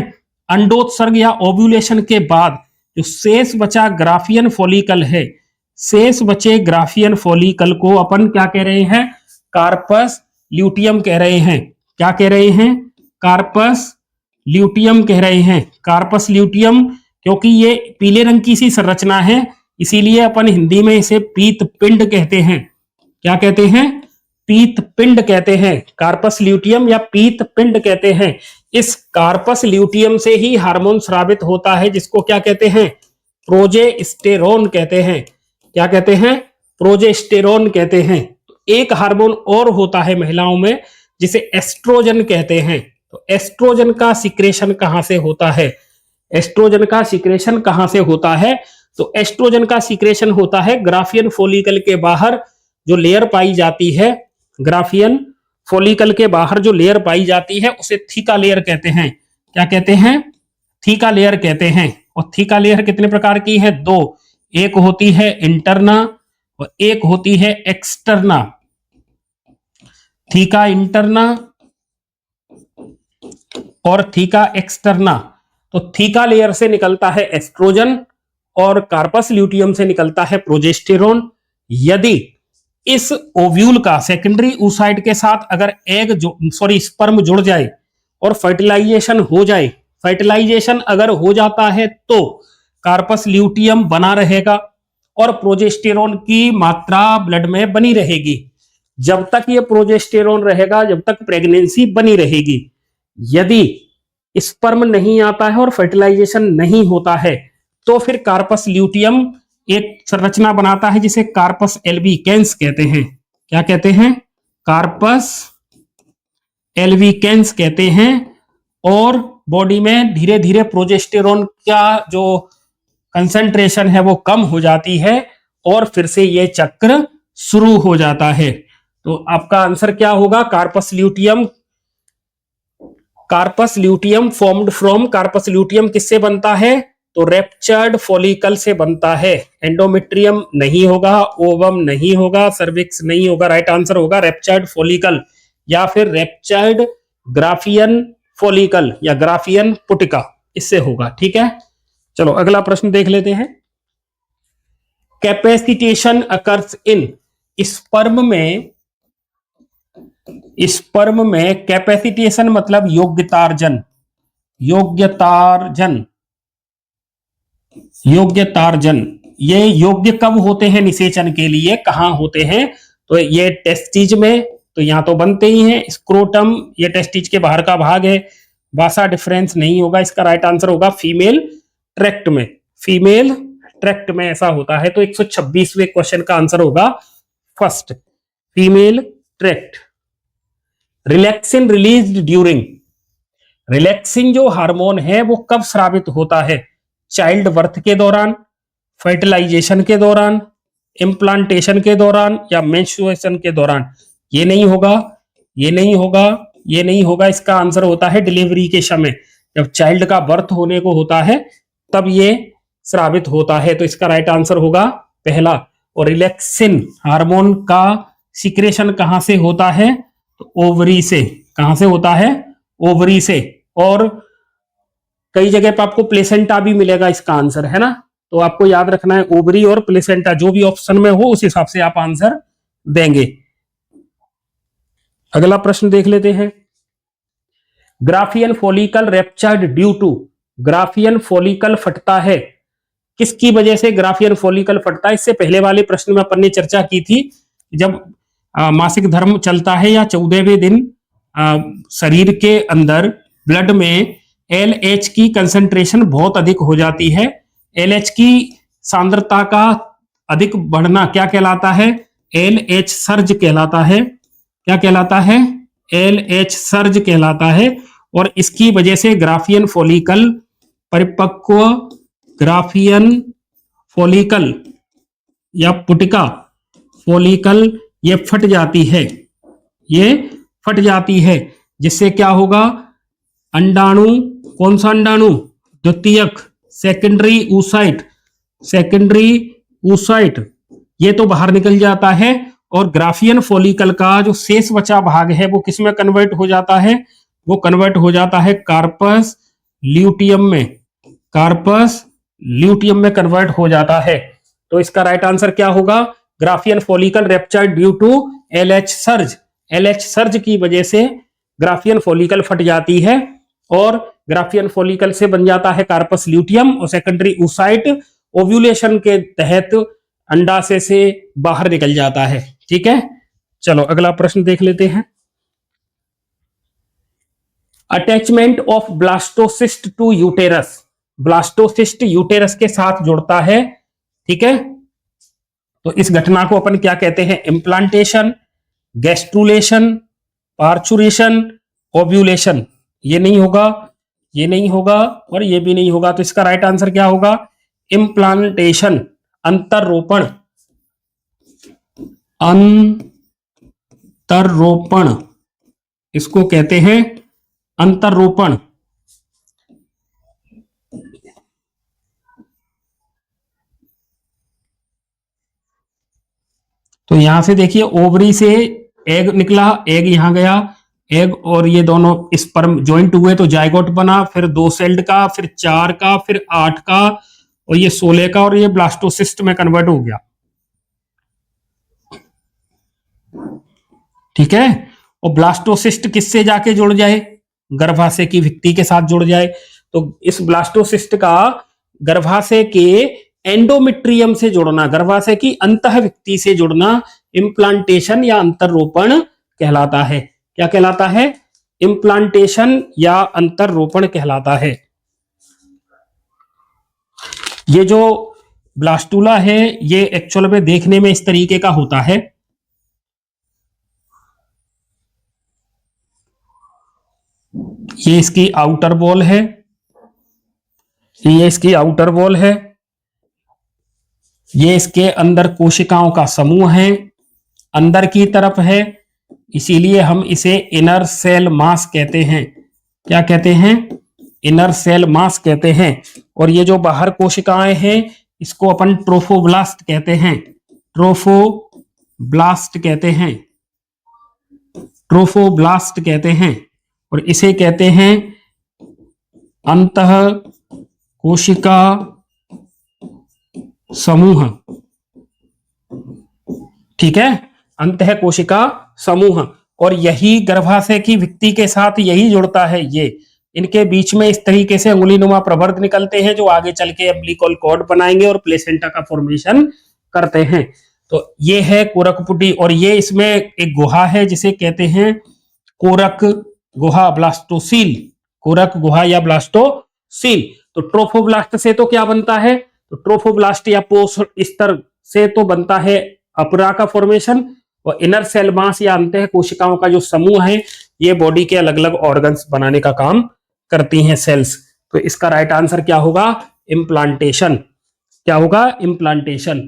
अंडोत्सर्ग या ओव्यूलेशन के बाद जो शेष बचा ग्राफियन फॉलिकल है, शेष बचे ग्राफियन फॉलिकल को अपन क्या कह रहे हैं? कार्पस ल्यूटियम कह रहे हैं। क्या कह रहे हैं? कार्पस ल्यूटियम कह रहे हैं। कार्पस ल्यूटियम, क्योंकि ये पीले रंग की सी संरचना है, इसीलिए अपन हिंदी में इसे पीत पिंड कहते हैं। क्या कहते हैं? पीत पिंड कहते हैं। कार्पस ल्यूटियम या पीत पिंड कहते हैं। इस कार्पस ल्यूटियम से ही हार्मोन स्रावित होता है, जिसको क्या कहते हैं? प्रोजेस्टेरोन कहते हैं। क्या कहते हैं? प्रोजेस्टेरोन कहते हैं। एक हार्मोन और होता है महिलाओं में, जिसे एस्ट्रोजन कहते हैं। तो एस्ट्रोजन का सिक्रेशन कहां से होता है? एस्ट्रोजन का सिक्रेशन कहां से होता है? तो एस्ट्रोजन का सिक्रेशन होता है ग्राफियन फॉलिकल के बाहर जो लेयर पाई जाती है, ग्राफियन फॉलिकल के बाहर जो लेयर पाई जाती है उसे थीका लेयर कहते हैं। क्या कहते हैं? थीका लेयर कहते हैं। और थीका लेयर कितने प्रकार की है? दो। एक होती है इंटरना और एक होती है एक्सटर्ना। थीका इंटरना और थीका एक्सटर्ना। तो थीका लेयर से निकलता है एस्ट्रोजन और कार्पस ल्यूटियम से निकलता है प्रोजेस्टेरोन। यदि इस ओव्यूल का सेकेंडरी oocyte के साथ अगर स्पर्म जुड़ जाए और फर्टिलाइजेशन हो जाए, फर्टिलाइजेशन अगर हो जाता है तो कार्पस ल्यूटियम बना रहेगा और प्रोजेस्टेरोन की मात्रा ब्लड में बनी रहेगी। जब तक ये प्रोजेस्टेरोन रहेगा, जब तक प्रेगनेंसी बनी रहेगी। यदि स्पर्म नहीं आता है और फर्टिलाइजेशन नहीं होता है तो फिर कार्पस ल्यूटियम एक संरचना बनाता है जिसे कार्पस एल्बिकेंस कहते हैं। क्या कहते हैं? कार्पस एल्बिकेंस कहते हैं। और बॉडी में धीरे धीरे प्रोजेस्टेरोन का जो कंसंट्रेशन है वो कम हो जाती है और फिर से ये चक्र शुरू हो जाता है। तो आपका आंसर क्या होगा? Corpus luteum. Corpus luteum formed from, corpus luteum किससे बनता है? तो रेप्चर्ड फॉलिकल से बनता है। एंडोमेट्रियम नहीं होगा, ओवम नहीं होगा, सर्विक्स नहीं होगा। राइट आंसर होगा रेप्चर्ड फॉलिकल या फिर रेप्चर्ड ग्राफियन फॉलिकल या ग्राफियन पुटिका, इससे होगा। ठीक है, चलो अगला प्रश्न देख लेते हैं। कैपेसिटेशन अकर्स इन, स्पर्म में कैपेसिटेशन मतलब योग्यतार्जन। योग्यतार्जन ये योग्य कब होते हैं निषेचन के लिए? कहां होते हैं? तो ये टेस्टिज में, तो यहां तो बनते ही हैं। स्क्रोटम ये टेस्टिज के बाहर का भाग है। वासा डिफरेंस नहीं होगा, इसका राइट आंसर होगा फीमेल ट्रैक्ट में। फीमेल ट्रैक्ट में ऐसा होता है। तो 126वें क्वेश्चन का आंसर होगा first, female tract. Relaxin released during, relaxin जो हार्मोन है वो कब स्रावित होता है? चाइल्ड बर्थ के दौरान, फर्टिलाइजेशन के दौरान, इम्प्लांटेशन के दौरान या मेंस्ट्रुएशन के दौरान? ये नहीं होगा, ये नहीं होगा, ये नहीं होगा। इसका आंसर होता है डिलीवरी के समय, जब चाइल्ड का बर्थ होने को होता है तब ये स्रावित होता है। तो इसका राइट आंसर होगा पहला। और रिलैक्सिन हार्मोन का सिक्रेशन कहां से होता है? तो ओवरी से। कहां से होता है? ओवरी से। और कई जगह पर आपको प्लेसेंटा भी मिलेगा इसका आंसर, है ना? तो आपको याद रखना है ओवरी और प्लेसेंटा, जो भी ऑप्शन में हो उस हिसाब से आप आंसर देंगे। अगला प्रश्न देख लेते हैं। Graafian follicle ruptured due to, graafian follicle फटता है, किसकी वजह से ग्राफियन फॉलिकल फटता है? इससे पहले वाले प्रश्न में अपन ने चर्चा की थी, जब मासिक धर्म चलता है या 14वें दिन शरीर के अंदर ब्लड में LH की कंसंट्रेशन बहुत अधिक हो जाती है। LH की सांद्रता का अधिक बढ़ना क्या कहलाता है? LH सर्ज कहलाता है। क्या कहलाता है? LH सर्ज कहलाता है। और इसकी वजह से ग्राफियन फॉलिकल परिपक्व, ग्राफियन फॉलिकल या पुटिका फॉलिकल ये फट जाती है, ये फट जाती है, जिससे क्या होगा? अंडाणु, कौन सा अंडाणु? द्वितीयक, सेकेंडरी oocyte, सेकेंडरी oocyte ये तो बाहर निकल जाता है। और ग्राफियन फॉलिकल का जो शेष बचा भाग है वो किस में कन्वर्ट हो जाता है? वो कन्वर्ट हो जाता है कार्पस ल्यूटियम में। कार्पस ल्यूटियम में कन्वर्ट हो जाता है। तो इसका राइट आंसर क्या होगा? Graafian follicle rupture due to LH surge. LH surge की वजह से ग्राफियन फॉलिकल फट जाती है और ग्राफियन फॉलिकल से बन जाता है कार्पस ल्यूटियम और सेकेंडरी oocyte ओव्यूलेशन के तहत अंडाशय से बाहर निकल जाता है। ठीक है, चलो अगला प्रश्न देख लेते हैं। Attachment of blastocyst to uterus. Blastocyst uterus के साथ जुड़ता है। ठीक है, तो इस घटना को अपन क्या कहते हैं? Implantation, gastrulation, parturition, ovulation. ये नहीं होगा, ये नहीं होगा और ये भी नहीं होगा। तो इसका राइट आंसर क्या होगा? इम्प्लांटेशन, अंतररोपण। अंतररोपण इसको कहते हैं, अंतररोपण। तो यहां से देखिए, ओवरी से एग निकला, एग यहां गया, एग और ये दोनों स्पर्म ज्वाइंट हुए तो जायगोट बना, फिर 2 सेल्ड का, फिर 4 का, फिर 8 का और ये 16 का और ये ब्लास्टोसिस्ट में कन्वर्ट हो गया। ठीक है, और ब्लास्टोसिस्ट किससे जाके जुड़ जाए? गर्भाशय की भित्ति के साथ जुड़ जाए। तो इस ब्लास्टोसिस्ट का गर्भाशय के एंडोमेट्रियम से जुड़ना, गर्भाशय की अंतः भित्ति से जुड़ना इम्प्लांटेशन या अंतररोपण कहलाता है। क्या कहलाता है? इम्प्लांटेशन या अंतररोपण कहलाता है। ये जो ब्लास्टुला है ये एक्चुअल में देखने में इस तरीके का होता है। ये इसकी आउटर वॉल है, ये इसकी आउटर वॉल है, ये इसके अंदर कोशिकाओं का समूह है, अंदर की तरफ है, इसीलिए हम इसे इनर सेल मास कहते हैं। क्या कहते हैं? इनर सेल मास कहते हैं। और ये जो बाहर कोशिकाएं हैं इसको अपन ट्रोफोब्लास्ट कहते हैं। ट्रोफोब्लास्ट कहते हैं, ट्रोफोब्लास्ट कहते हैं। और इसे कहते हैं अंतः कोशिका समूह। ठीक है, अंतः कोशिका समूह। और यही गर्भाशय की भित्ति के साथ यही जुड़ता है। ये इनके बीच में इस तरीके से अंगुलीनुमा प्रवर्ध निकलते हैं जो आगे चल के अम्बिलिकल कॉर्ड बनाएंगे और प्लेसेंटा का फॉर्मेशन करते हैं। तो ये है कोरकपुटी और ये इसमें एक गुहा है जिसे कहते हैं कोरक गुहा, ब्लास्टोसील। कोरक गुहा या ब्लास्टोसील। तो ट्रोफोब्लास्ट से तो क्या बनता है? तो ट्रोफोब्लास्ट या पोष स्तर से तो बनता है अपरा का फॉर्मेशन और इनर सेल मास या अंतः कोशिकाओं का जो समूह है ये बॉडी के अलग अलग ऑर्गन्स बनाने का काम करती हैं, सेल्स। तो इसका राइट आंसर क्या होगा? इम्प्लांटेशन। क्या होगा? Implantation.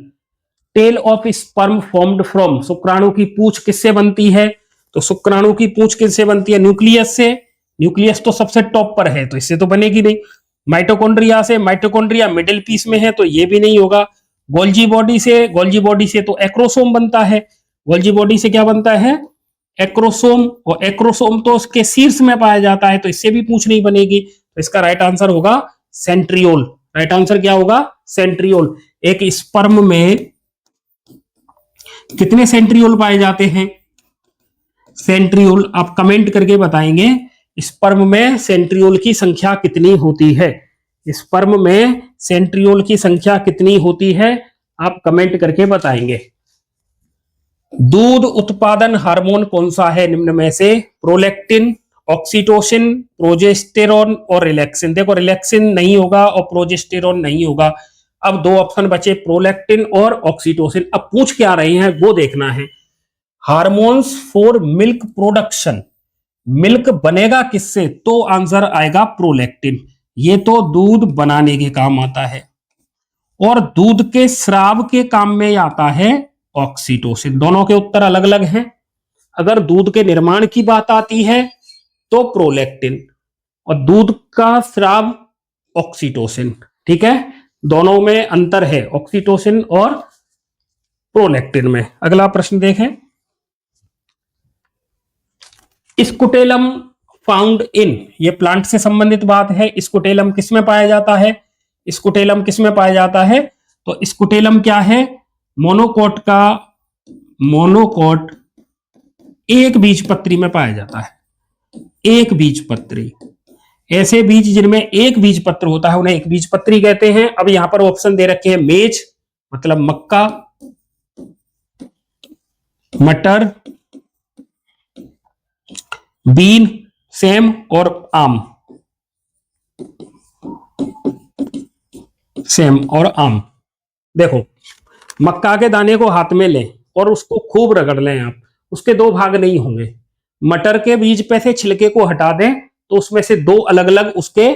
Tail of sperm formed from. शुक्राणु की पूंछ किससे बनती है? तो शुक्राणु की पूंछ किससे बनती है? न्यूक्लियस से। न्यूक्लियस तो सबसे टॉप पर है तो इससे तो बनेगी नहीं। माइटोकॉन्ड्रिया से, माइटोकॉन्ड्रिया मिडिल पीस में है तो ये भी नहीं होगा। गोल्जी बॉडी से, गोल्जी बॉडी से तो एक्रोसोम बनता है। गोल्जी बॉडी से क्या बनता है? एक्रोसोम। और एक्रोसोम तो उसके शीर्ष में पाया जाता है तो इससे भी पूंछ नहीं बनेगी। तो इसका राइट आंसर होगा सेंट्रियोल। राइट आंसर क्या होगा? सेंट्रियोल। एक स्पर्म में कितने सेंट्रियोल पाए जाते हैं? सेंट्रियोल आप कमेंट करके बताएंगे स्पर्म में सेंट्रियोल की संख्या कितनी होती है। स्पर्म में सेंट्रियोल की संख्या कितनी होती है आप कमेंट करके बताएंगे। दूध उत्पादन हार्मोन कौन सा है निम्न में से? प्रोलैक्टिन, ऑक्सीटोसिन, प्रोजेस्टेरॉन और रिलैक्सिन। देखो रिलैक्सिन नहीं होगा और प्रोजेस्टेरॉन नहीं होगा। अब 2 ऑप्शन बचे, प्रोलैक्टिन और ऑक्सीटोसिन। अब पूछ क्या रहे हैं वो देखना है। Hormones for milk production. Milk बनेगा किससे? तो आंसर आएगा प्रोलैक्टिन। ये तो दूध बनाने के काम आता है। और दूध के स्राव के काम में आता है ऑक्सीटोसिन। दोनों के उत्तर अलग अलग हैं। अगर दूध के निर्माण की बात आती है तो प्रोलैक्टिन और दूध का स्राव ऑक्सीटोसिन। ठीक है, दोनों में अंतर है ऑक्सीटोसिन और प्रोलैक्टिन में। अगला प्रश्न देखें। स्कुटेलम फाउंड इन, ये प्लांट से संबंधित बात है। स्कुटेलम किसमें पाया जाता है? स्कुटेलम किस में पाया जाता है? तो स्कुटेलम क्या है? मोनोकोट का मोनोकोट एक बीजपत्री में पाया जाता है। एक बीजपत्री, ऐसे बीज जिनमें एक बीजपत्र होता है उन्हें एक बीजपत्री कहते हैं। अब यहां पर ऑप्शन दे रखे हैं मेज मतलब मक्का, मटर, बीन, सेम और आम। सेम और आम। देखो, मक्का के दाने को हाथ में लें और उसको खूब रगड़ लें आप, उसके दो भाग नहीं होंगे। मटर के बीज पे से छिलके को हटा दें तो उसमें से दो अलग अलग उसके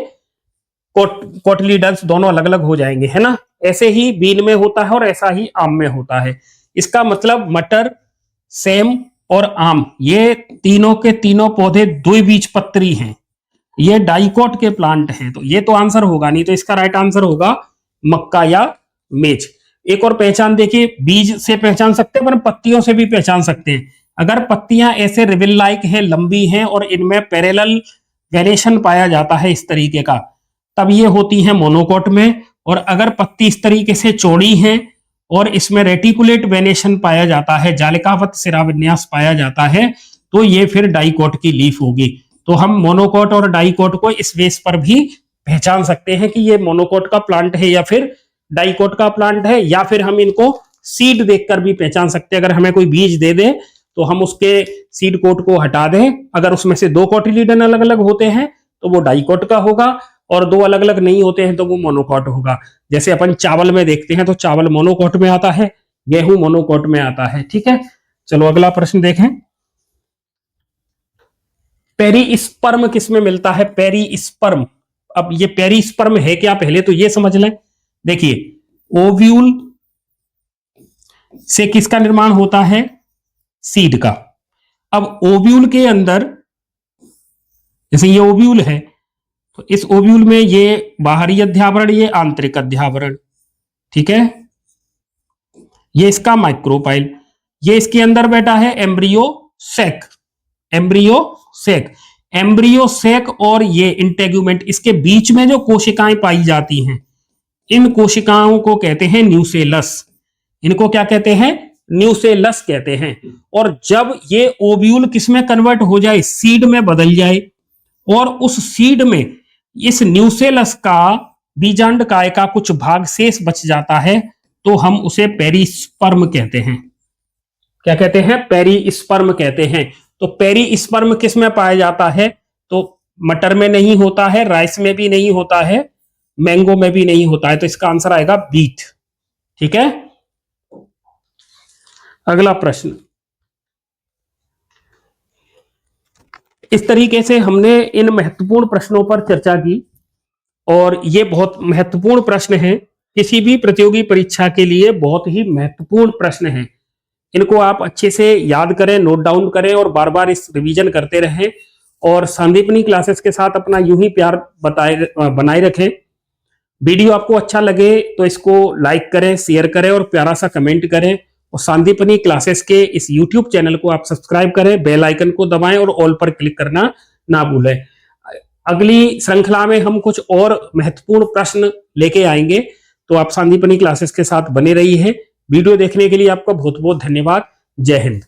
कोटलीडन्स दोनों अलग अलग हो जाएंगे, है ना। ऐसे ही बीन में होता है और ऐसा ही आम में होता है। इसका मतलब मटर, सेम और आम ये तीनों के तीनों पौधे द्विबीजपत्री हैं, ये डाइकोट के प्लांट हैं। तो ये तो आंसर होगा नहीं, तो इसका राइट आंसर होगा मक्का या मेज। एक और पहचान देखिए, बीज से पहचान सकते हैं पर पत्तियों से भी पहचान सकते हैं। अगर पत्तियां ऐसे रिबन लाइक हैं, लंबी हैं और इनमें पैरेलल वेरिएशन पाया जाता है इस तरीके का, तब ये होती है मोनोकोट में। और अगर पत्ती इस तरीके से चौड़ी है और इसमें रेटिकुलेट वेरिएशन पाया जाता है, जालिकावत सिराविन्यास पाया जाता है, तो ये फिर डाइकोट की लीफ होगी। तो हम मोनोकोट और डाइकोट को इस बेस पर भी पहचान सकते हैं कि ये मोनोकोट का प्लांट है या फिर डाइकोट का प्लांट है, या फिर हम इनको सीड देखकर भी पहचान सकते हैं। अगर हमें कोई बीज दे दे तो हम उसके सीड कोट को हटा दें, अगर उसमें से दो कोटिलीडन अलग अलग होते हैं तो वो डाइकोट का होगा, और दो अलग अलग नहीं होते हैं तो वो मोनोकोट होगा। जैसे अपन चावल में देखते हैं तो चावल मोनोकोट में आता है, गेहूं मोनोकोट में आता है। ठीक है, चलो अगला प्रश्न देखें। पेरिस्पर्म किस में मिलता है? पेरिस्पर्म। अब ये पेरिस्पर्म है क्या, पहले तो ये समझ लें। देखिए, ओव्यूल से किसका निर्माण होता है? सीड का। अब ओव्यूल के अंदर, जैसे ये ओव्यूल है तो इस ओव्यूल में ये बाहरी अध्यावरण, ये आंतरिक अध्यावरण, ठीक है। ये इसका माइक्रोपाइल, ये इसके अंदर बैठा है embryo sac. Embryo sac, embryo sac और ये इंटेग्यूमेंट, इसके बीच में जो कोशिकाएं पाई जाती हैं, इन कोशिकाओं को कहते हैं न्यूसेलस। इनको क्या कहते हैं? न्यूसेलस कहते हैं। और जब ये ओव्यूल किसमें कन्वर्ट हो जाए? सीड में बदल जाए, और उस सीड में इस न्यूसेलस का बीजांड काय का कुछ भाग शेष बच जाता है, तो हम उसे पेरिस्पर्म कहते हैं। क्या कहते हैं? पेरिस्पर्म कहते हैं। तो पेरिस्पर्म किस में पाया जाता है? तो मटर में नहीं होता है, राइस में भी नहीं होता है, मैंगो में भी नहीं होता है, तो इसका आंसर आएगा बीट। ठीक है, अगला प्रश्न। इस तरीके से हमने इन महत्वपूर्ण प्रश्नों पर चर्चा की, और ये बहुत महत्वपूर्ण प्रश्न है, किसी भी प्रतियोगी परीक्षा के लिए बहुत ही महत्वपूर्ण प्रश्न है। इनको आप अच्छे से याद करें, नोट डाउन करें और बार बार इस रिवीजन करते रहें, और संदीपनी क्लासेस के साथ अपना यूं ही प्यार बनाए रखें। वीडियो आपको अच्छा लगे तो इसको लाइक करें, शेयर करें और प्यारा सा कमेंट करें, और संदीपनी क्लासेस के इस यूट्यूब चैनल को आप सब्सक्राइब करें, बेल आइकन को दबाएं और ऑल पर क्लिक करना ना भूलें। अगली श्रृंखला में हम कुछ और महत्वपूर्ण प्रश्न लेके आएंगे, तो आप संदीपनी क्लासेस के साथ बने रहिए। वीडियो देखने के लिए आपका बहुत बहुत धन्यवाद। जय हिंद।